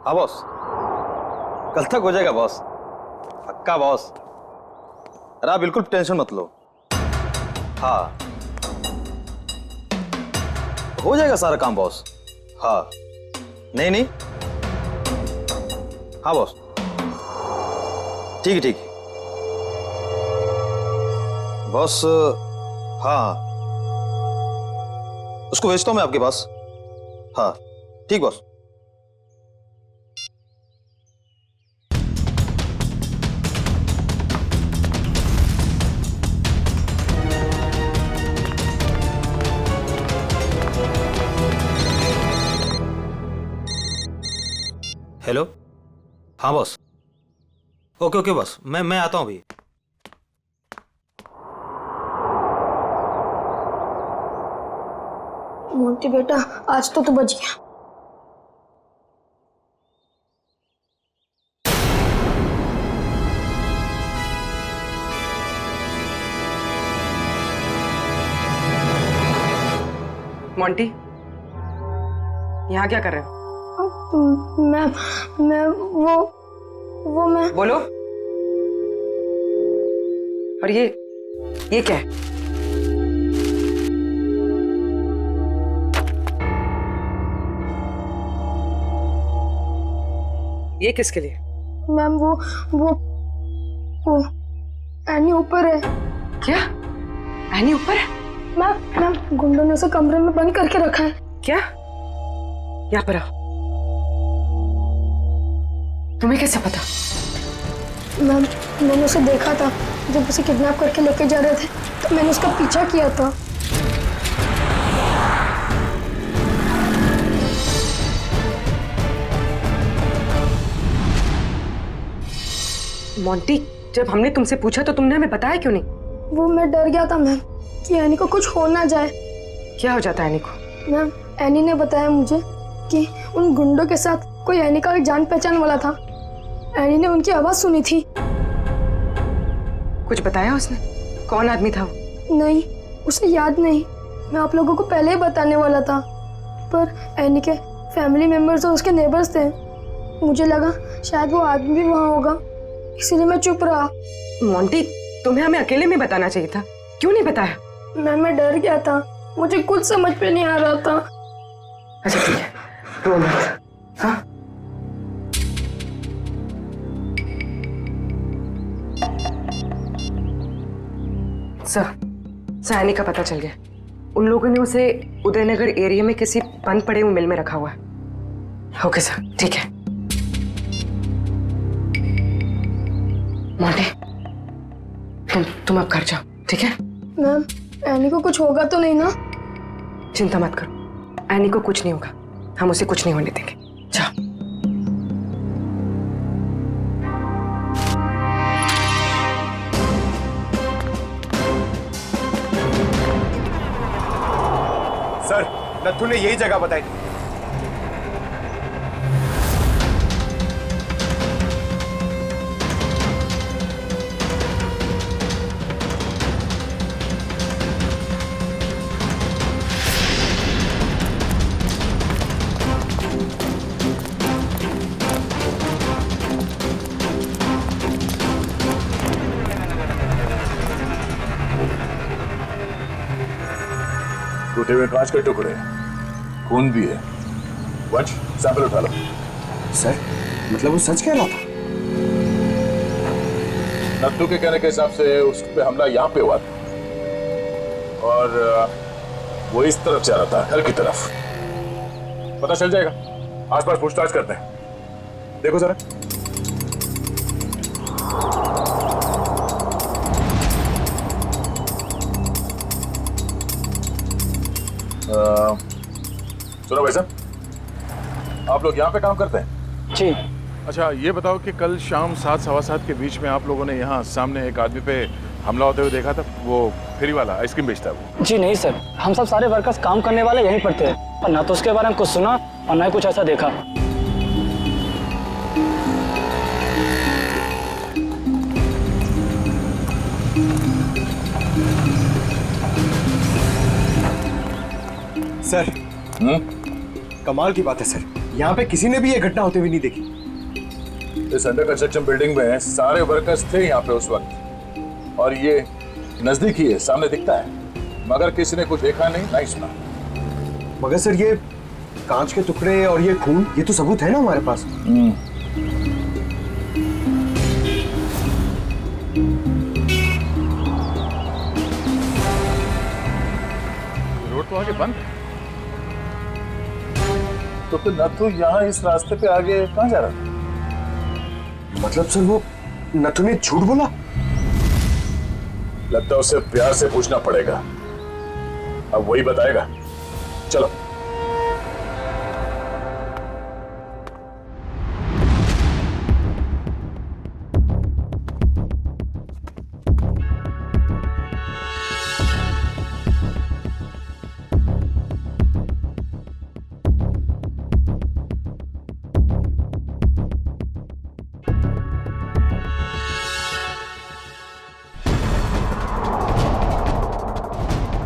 हाँ बॉस, कल तक हो जाएगा बॉस, पक्का बॉस। अरे आप बिल्कुल टेंशन मत लो। हाँ, हो जाएगा सारा काम बॉस। हाँ, नहीं नहीं, हाँ बॉस, ठीक है ठीक है बॉस। हाँ, उसको भेजता हूँ मैं आपके पास। हाँ ठीक बॉस। हेलो, हाँ बॉस। ओके ओके बॉस, मैं आता हूँ अभी। मोंटी बेटा, आज तो तू बच गया। मोंटी, यहाँ क्या कर रहे हो? मैं वो मैं बोलो। और ये क्या है? ये किसके लिए? मैम, वो एनी ऊपर है। क्या? एनी ऊपर है? मैम, गुंडों ने उसे कमरे में बंद करके रखा है। क्या? यहाँ पर आओ। तुम्हें कैसे पता? मैम, मैंने उसे देखा था जब उसे किडनैप करके लेके जा रहे थे, तो मैंने उसका पीछा किया था। मोंटी, जब हमने तुमसे पूछा तो तुमने हमें बताया क्यों नहीं? वो मैं डर गया था मैम कि एनी को कुछ हो ना जाए। क्या हो जाता है एनी को? मैम, एनी ने बताया मुझे कि उन गुंडों के साथ कोई एनी का जान पहचान वाला था। एनी ने उनकी आवाज सुनी थी। कुछ बताया उसने? कौन आदमी था वो? नहीं, उसे याद नहीं। मैं आप लोगों को पहले ही बताने वाला था, पर एनी के फैमिली मेंबर्स और उसके नेबर्स थे। मुझे लगा शायद वो आदमी भी वहाँ होगा, इसीलिए मैं चुप रहा। मोंटी, तुम्हें हमें अकेले में बताना चाहिए था, क्यों नहीं बताया? मैं डर गया था, मुझे कुछ समझ पे नहीं आ रहा था। अच्छा ठीक है, रो मत। हाँ? सर, एनी का पता चल गया। उन लोगों ने उसे उदयनगर एरिया में किसी बंद पड़े हुए मिल में रखा हुआ है। ओके सर, ठीक है। मोंटी, तुम अब घर जाओ, ठीक है? मैम, एनी को कुछ होगा तो नहीं ना? चिंता मत करो, एनी को कुछ नहीं होगा, हम उसे कुछ नहीं होने देंगे। जाओ। सर, नथु ने यही जगह बताई थी। टूटे हुए कांच के टुकड़े, खून भी है। वंश, सैंपल उठा लो। सर, मतलब वो सच कह रहा था? नत्थू के कहने के हिसाब से उस पे हमला यहाँ पे हुआ था और वो इस तरफ जा रहा था, घर की तरफ। पता चल जाएगा, आसपास पूछताछ करते हैं। देखो जरा। सुनो भाई साहब, आप लोग यहाँ पे काम करते हैं? जी। अच्छा, ये बताओ कि कल शाम 7 सवा 7 के बीच में आप लोगों ने यहाँ सामने एक आदमी पे हमला होते हुए देखा था? वो फेरी वाला आइसक्रीम बेचता है वो? जी नहीं सर, हम सब सारे वर्कर्स काम करने वाले यहीं पर थे और ना तो उसके बारे में कुछ सुना और ना ही कुछ ऐसा देखा। सर, कमाल की बात है सर, यहाँ पे किसी ने भी ये घटना होते हुए नहीं देखी। इस अंडर कंस्ट्रक्शन बिल्डिंग में सारे वर्कर्स थे यहाँ पे उस वक्त, और ये नजदीक ही है, सामने दिखता है, मगर किसी ने कुछ देखा नहीं, नहीं सुना। मगर सर, ये कांच के टुकड़े और ये खून, ये तो सबूत है ना हमारे पास। रोड तो आगे बंद है, तो फिर नथु यहाँ इस रास्ते पे आगे कहाँ जा रहा था? मतलब सर, वो नथु ने झूठ बोला? लगता है उसे प्यार से पूछना पड़ेगा, अब वही बताएगा। चलो।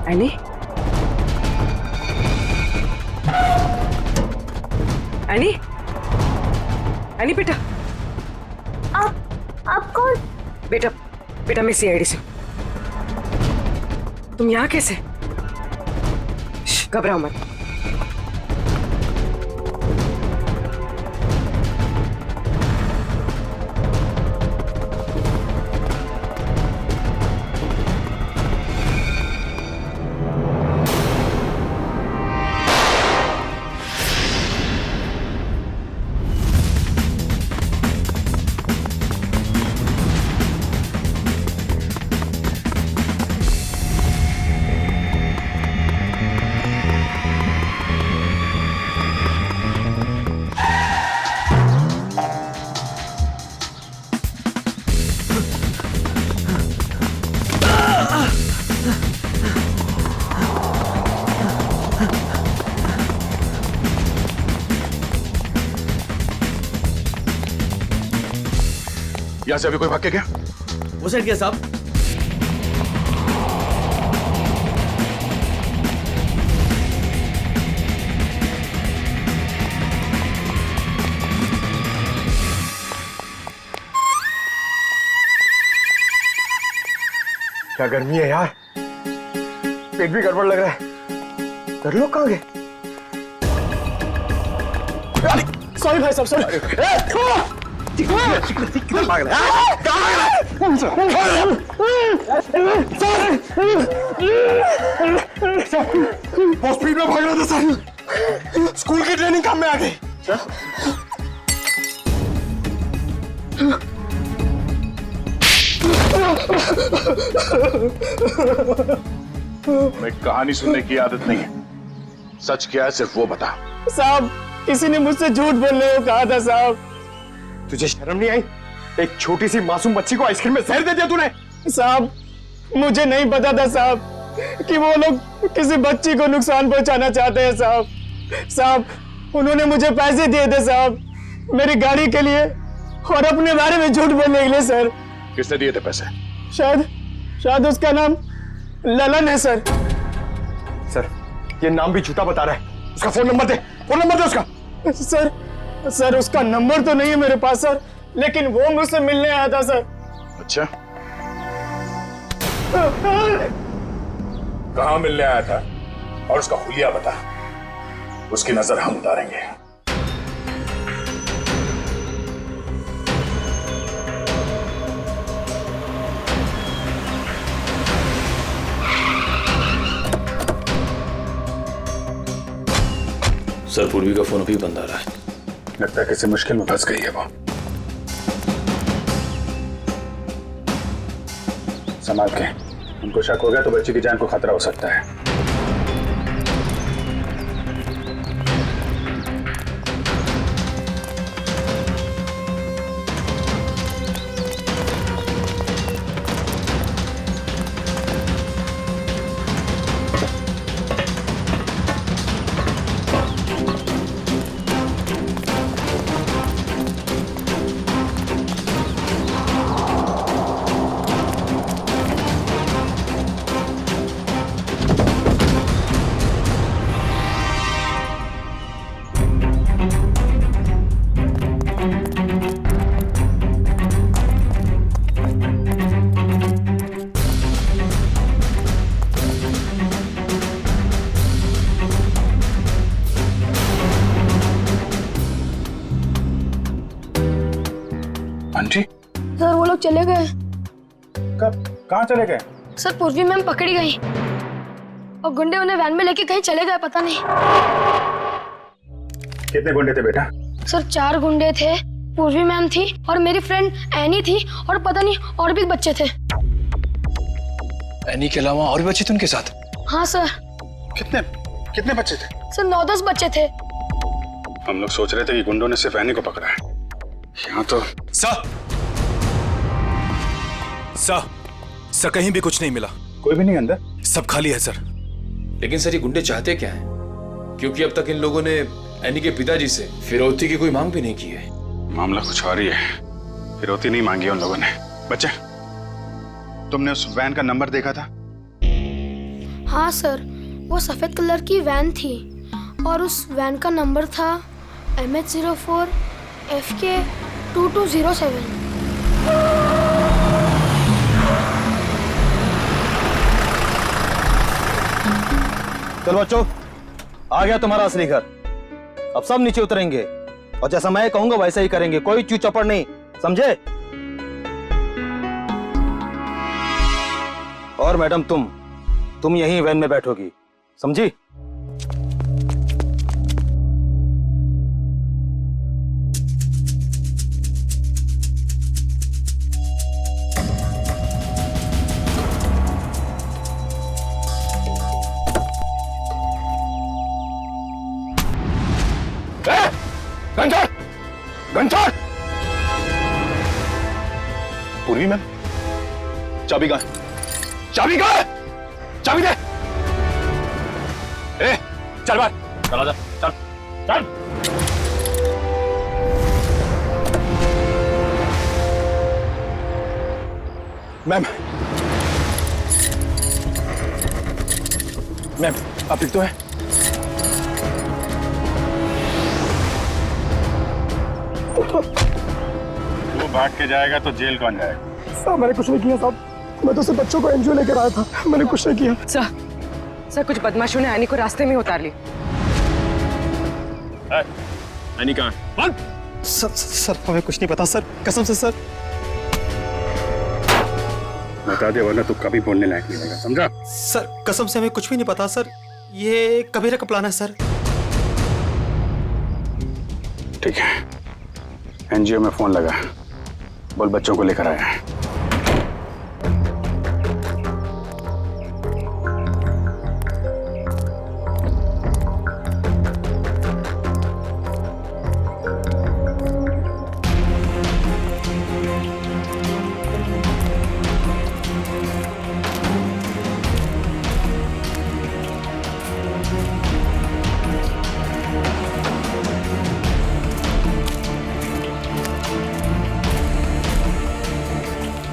एनी? एनी? एनी बेटा, आप कौन? बेटा मैं सीआईडी से। तुम यहाँ कैसे? घबराओ मत। यहाँ से अभी कोई भाग के गया? वो साइड क्या साहब? क्या गर्मी है यार, पेट भी गड़बड़ लग रहा है। घर लोग कहाँ गए? सॉरी भाई साहब, सॉरी। बहुत स्पीड में भाग रहा था सर, स्कूल की ट्रेनिंग काम में आ गई। मैं कहानी सुनने की आदत नहीं है, सच क्या है सिर्फ वो बता। साहब किसी ने मुझसे झूठ बोलने को कहा था साहब। तुझे शर्म नहीं आई? एक छोटी सी मासूम बच्ची को आइसक्रीम में जहर दे दिया तूने। साहब मुझे नहीं पता था साहब कि वो लोग किसी बच्ची को नुकसान पहुंचाना चाहते हैं साहब। साहब उन्होंने मुझे पैसे दिए थे साहब, मेरी गाड़ी के लिए और अपने बारे में झूठ बोलने के लिए सर। किसने दिए थे पैसे? शायद उसका नाम ललन है सर। सर ये नाम भी झूठा बता रहा है। उसका फोन नंबर दे, फोन नंबर दे उसका। सर उसका नंबर तो नहीं है मेरे पास सर, लेकिन वो मुझसे मिलने आया था सर। अच्छा, कहाँ मिलने आया था और उसका हुलिया बता, उसकी नजर हम उतारेंगे। सर पूर्वी का फोन अभी बंद आ रहा है। लगता है किसी मुश्किल में फंस गई है वो। संभाल के, उनको शक हो गया तो बच्ची की जान को खतरा हो सकता है। आंटी सर वो लोग चले गए। कब? कहाँ चले गए? सर पूर्वी मैम पकड़ी गई और गुंडे उन्हें वैन में लेके कहीं चले गए, पता नहीं। कितने गुंडे थे बेटा? सर 4 गुंडे थे, पूर्वी मैम थी और मेरी फ्रेंड एनी थी और पता नहीं और भी बच्चे थे। एनी के अलावा और भी बच्चे थे उनके साथ? हाँ सर। कितने बच्चे थे? सर 9-10 बच्चे थे। हम लोग सोच रहे थे कि गुंडों ने सिर्फ एनी को पकड़ा है, यहाँ तो। सर कहीं भी कुछ नहीं मिला। कोई भी नहीं अंदर? सब खाली है सर। लेकिन सर ये गुंडे चाहते क्या हैं? क्योंकि अब तक इन लोगों ने एनी के पिताजी से फिरौती की कोई मांग भी नहीं की है। मामला कुछ और ही है, फिरौती नहीं मांगी उन लोगों ने। बच्चे, तुमने उस वैन का नंबर देखा था? हाँ सर, वो सफेद कलर की वैन थी और उस वैन का नंबर था MH04 FK 2207। चलो बच्चों, आ गया तुम्हारा असली घर। अब सब नीचे उतरेंगे और जैसा मैं कहूंगा वैसा ही करेंगे, कोई चू चपड़ नहीं, समझे? और मैडम तुम यहीं वैन में बैठोगी, समझी? घंटा! पूर्वी मैम, चाबी कहाँ है? चाबी कहाँ है? चाबी दे! ए, चल बाहर, चल आजा, चल, चल! मैम, आप ठीक तो है? तू भाग के जाएगा तो जेल कौन जाएगा? साहब मैंने कुछ नहीं किया साहब, मैं तो सिर्फ बच्चों को एनजीओ लेकर आया था, मैंने कुछ नहीं किया। सर कुछ बदमाशों ने एनी को रास्ते में उतार ली। एनी कहाँ है? सर हमें कुछ नहीं पता सर, कसम से सर। बता दे वरना तू कभी बोलने लायक नहीं रहेगा, समझा? सर कसम से हमें कुछ भी नहीं पता सर, ये कबीरा का प्लान है सर। ठीक है, एनजीओ में फोन लगा, बोल बच्चों को लेकर आया है।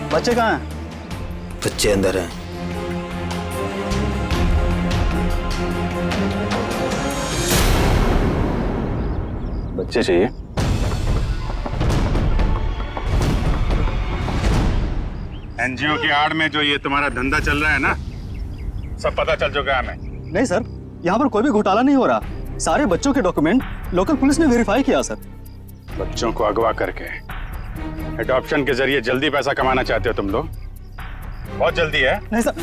बच्चे कहाँ हैं? बच्चे अंदर हैं। बच्चे चाहिए? एनजीओ की आड़ में जो ये तुम्हारा धंधा चल रहा है ना, सब पता चल चुका है हमें। नहीं सर, यहाँ पर कोई भी घोटाला नहीं हो रहा। सारे बच्चों के डॉक्यूमेंट लोकल पुलिस ने वेरीफाई किया सर। बच्चों को अगवा करके एडॉप्शन के जरिए जल्दी पैसा कमाना चाहते हो तुम लोग? बहुत जल्दी है। नहीं सर,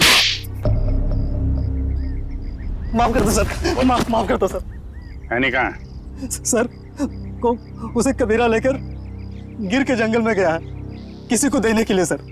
माफ कर दो सर, माफ कर दो सर। है नहीं कहाँ? सर को उसे कबीरा लेकर गिर के जंगल में गया है किसी को देने के लिए सर।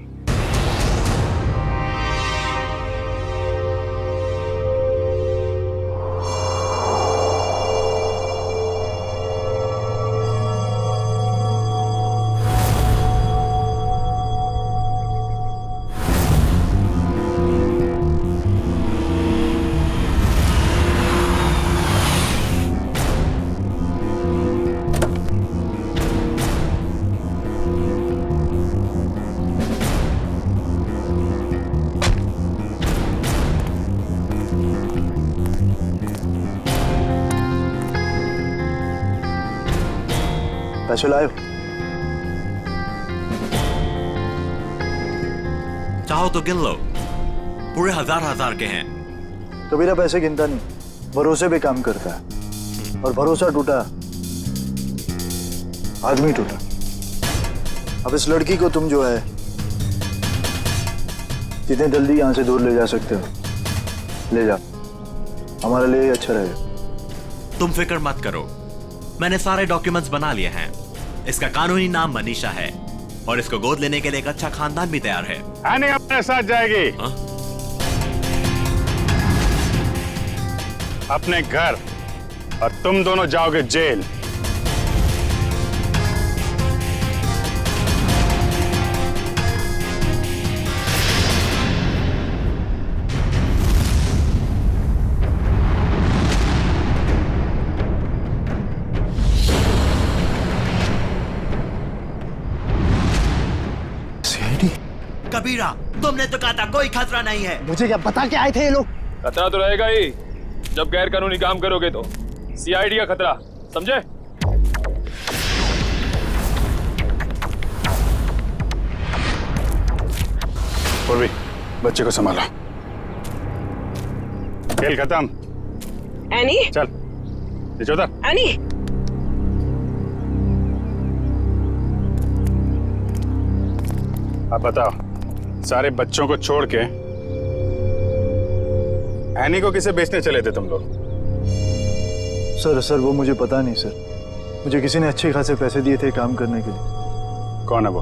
पैसे लाए? चाहो तो गिन लो, पूरे हजार के हैं। कबीरा पैसे गिनता नहीं, भरोसे पे काम करता है, और भरोसा टूटा आदमी टूटा। अब इस लड़की को तुम जो है जितने जल्दी यहाँ से दूर ले जा सकते हो ले जाओ, हमारे लिए अच्छा रहेगा। तुम फिक्र मत करो, मैंने सारे डॉक्यूमेंट्स बना लिए हैं। इसका कानूनी नाम मनीषा है और इसको गोद लेने के लिए एक अच्छा खानदान भी तैयार है। आने अपने साथ जाएगी। अपने घर, और तुम दोनों जाओगे जेल। कबीरा, तुमने तो कहा था कोई खतरा नहीं है। मुझे क्या पता के आए थे ये लोग? खतरा तो रहेगा ही जब गैर कानूनी काम करोगे तो। सीआईडी का खतरा, समझे? पूर्वी, बच्चे को संभालो। खेल खत्म। एनी, चल निचोदा। एनी, अब बताओ, सारे बच्चों को छोड़ के एनी को किसे बेचने चले थे तुम लोग? सर वो मुझे पता नहीं सर, मुझे किसी ने अच्छे खासे पैसे दिए थे काम करने के लिए। कौन है वो?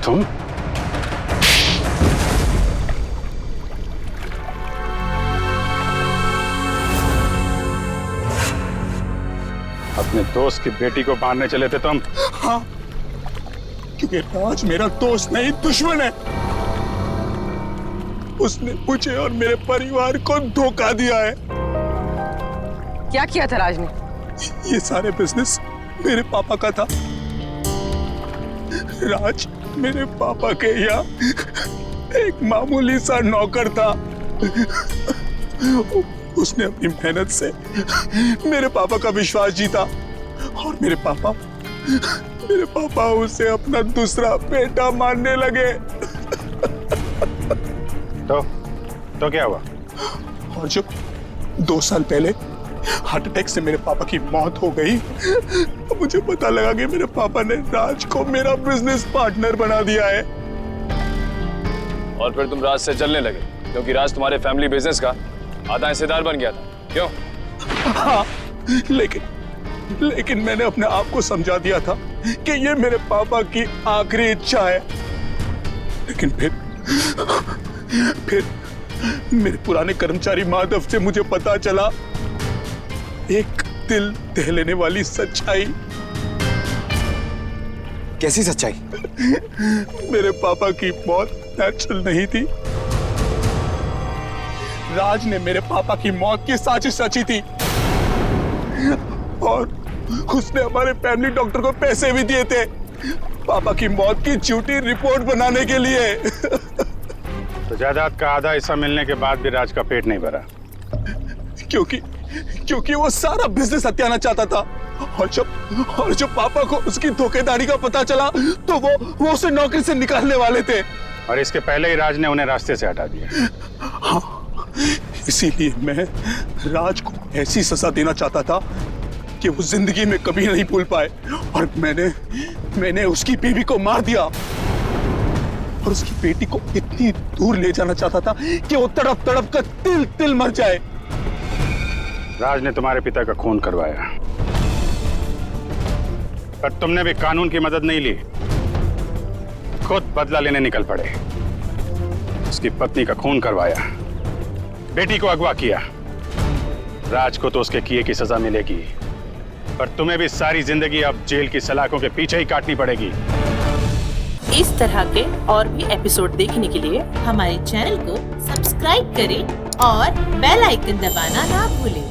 तुम? अपने दोस्त की बेटी को मारने चले थे तुम? हाँ, क्योंकि राज मेरा दोस्त नहीं दुश्मन है। उसने मुझे और मेरे परिवार को धोखा दिया है। क्या किया था राज ने? ये सारे बिजनेस मेरे पापा का था। राज मेरे पापा के यहाँ एक मामूली सा नौकर था। उसने अपनी मेहनत से मेरे पापा का विश्वास जीता और मेरे पापा उसे अपना दूसरा बेटा मानने लगे। तो क्या हुआ? और जब 2 साल पहले हार्ट अटैक से मेरे पापा की मौत हो गई तो मुझे पता लगा कि मेरे पापा ने राज को मेरा बिजनेस पार्टनर बना दिया है। और फिर तुम राज से जलने लगे क्योंकि राज तुम्हारे फैमिली बिजनेस का आधा हिस्सेदार बन गया था, क्यों? हाँ, लेकिन मैंने अपने आप को समझा दिया था कि ये मेरे पापा की आखिरी इच्छा है। लेकिन फिर मेरे पुराने कर्मचारी माधव से मुझे पता चला एक दिल दह लेने वाली सच्चाई। कैसी सच्चाई? मेरे पापा की मौत नेचुरल नहीं थी। राज ने मेरे पापा की मौत की साजिश रची थी और उसने हमारे फैमिली डॉक्टर को पैसे भी दिए थे पापा की मौत की झूठी रिपोर्ट बनाने के लिए। तो जायदाद का आधा हिस्सा मिलने के बाद भी राज का पेट नहीं भरा? क्योंकि वो सारा बिजनेस हत्याना चाहता था और जब पापा को उसकी धोखेधारी का पता चला तो वो उसे नौकरी से निकालने वाले थे। और इसके पहले ही राज ने उन्हें रास्ते से हटा दिया। हाँ, इसीलिए मैं राज को ऐसी सजा देना चाहता था कि वो जिंदगी में कभी नहीं भूल पाए। और मैंने उसकी बीवी को मार दिया और उसकी बेटी को इतनी दूर ले जाना चाहता था कि वो तड़प तड़प कर तिल तिल मर जाए। राज ने तुम्हारे पिता का खून करवाया, पर तुमने भी कानून की मदद नहीं ली, खुद बदला लेने निकल पड़े। उसकी पत्नी का खून करवाया, बेटी को अगवा किया। राज को तो उसके किए की सजा मिलेगी, पर तुम्हें भी सारी जिंदगी अब जेल की सलाखों के पीछे ही काटनी पड़ेगी। इस तरह के और भी एपिसोड देखने के लिए हमारे चैनल को सब्सक्राइब करें और बेल आइकन दबाना ना भूलें।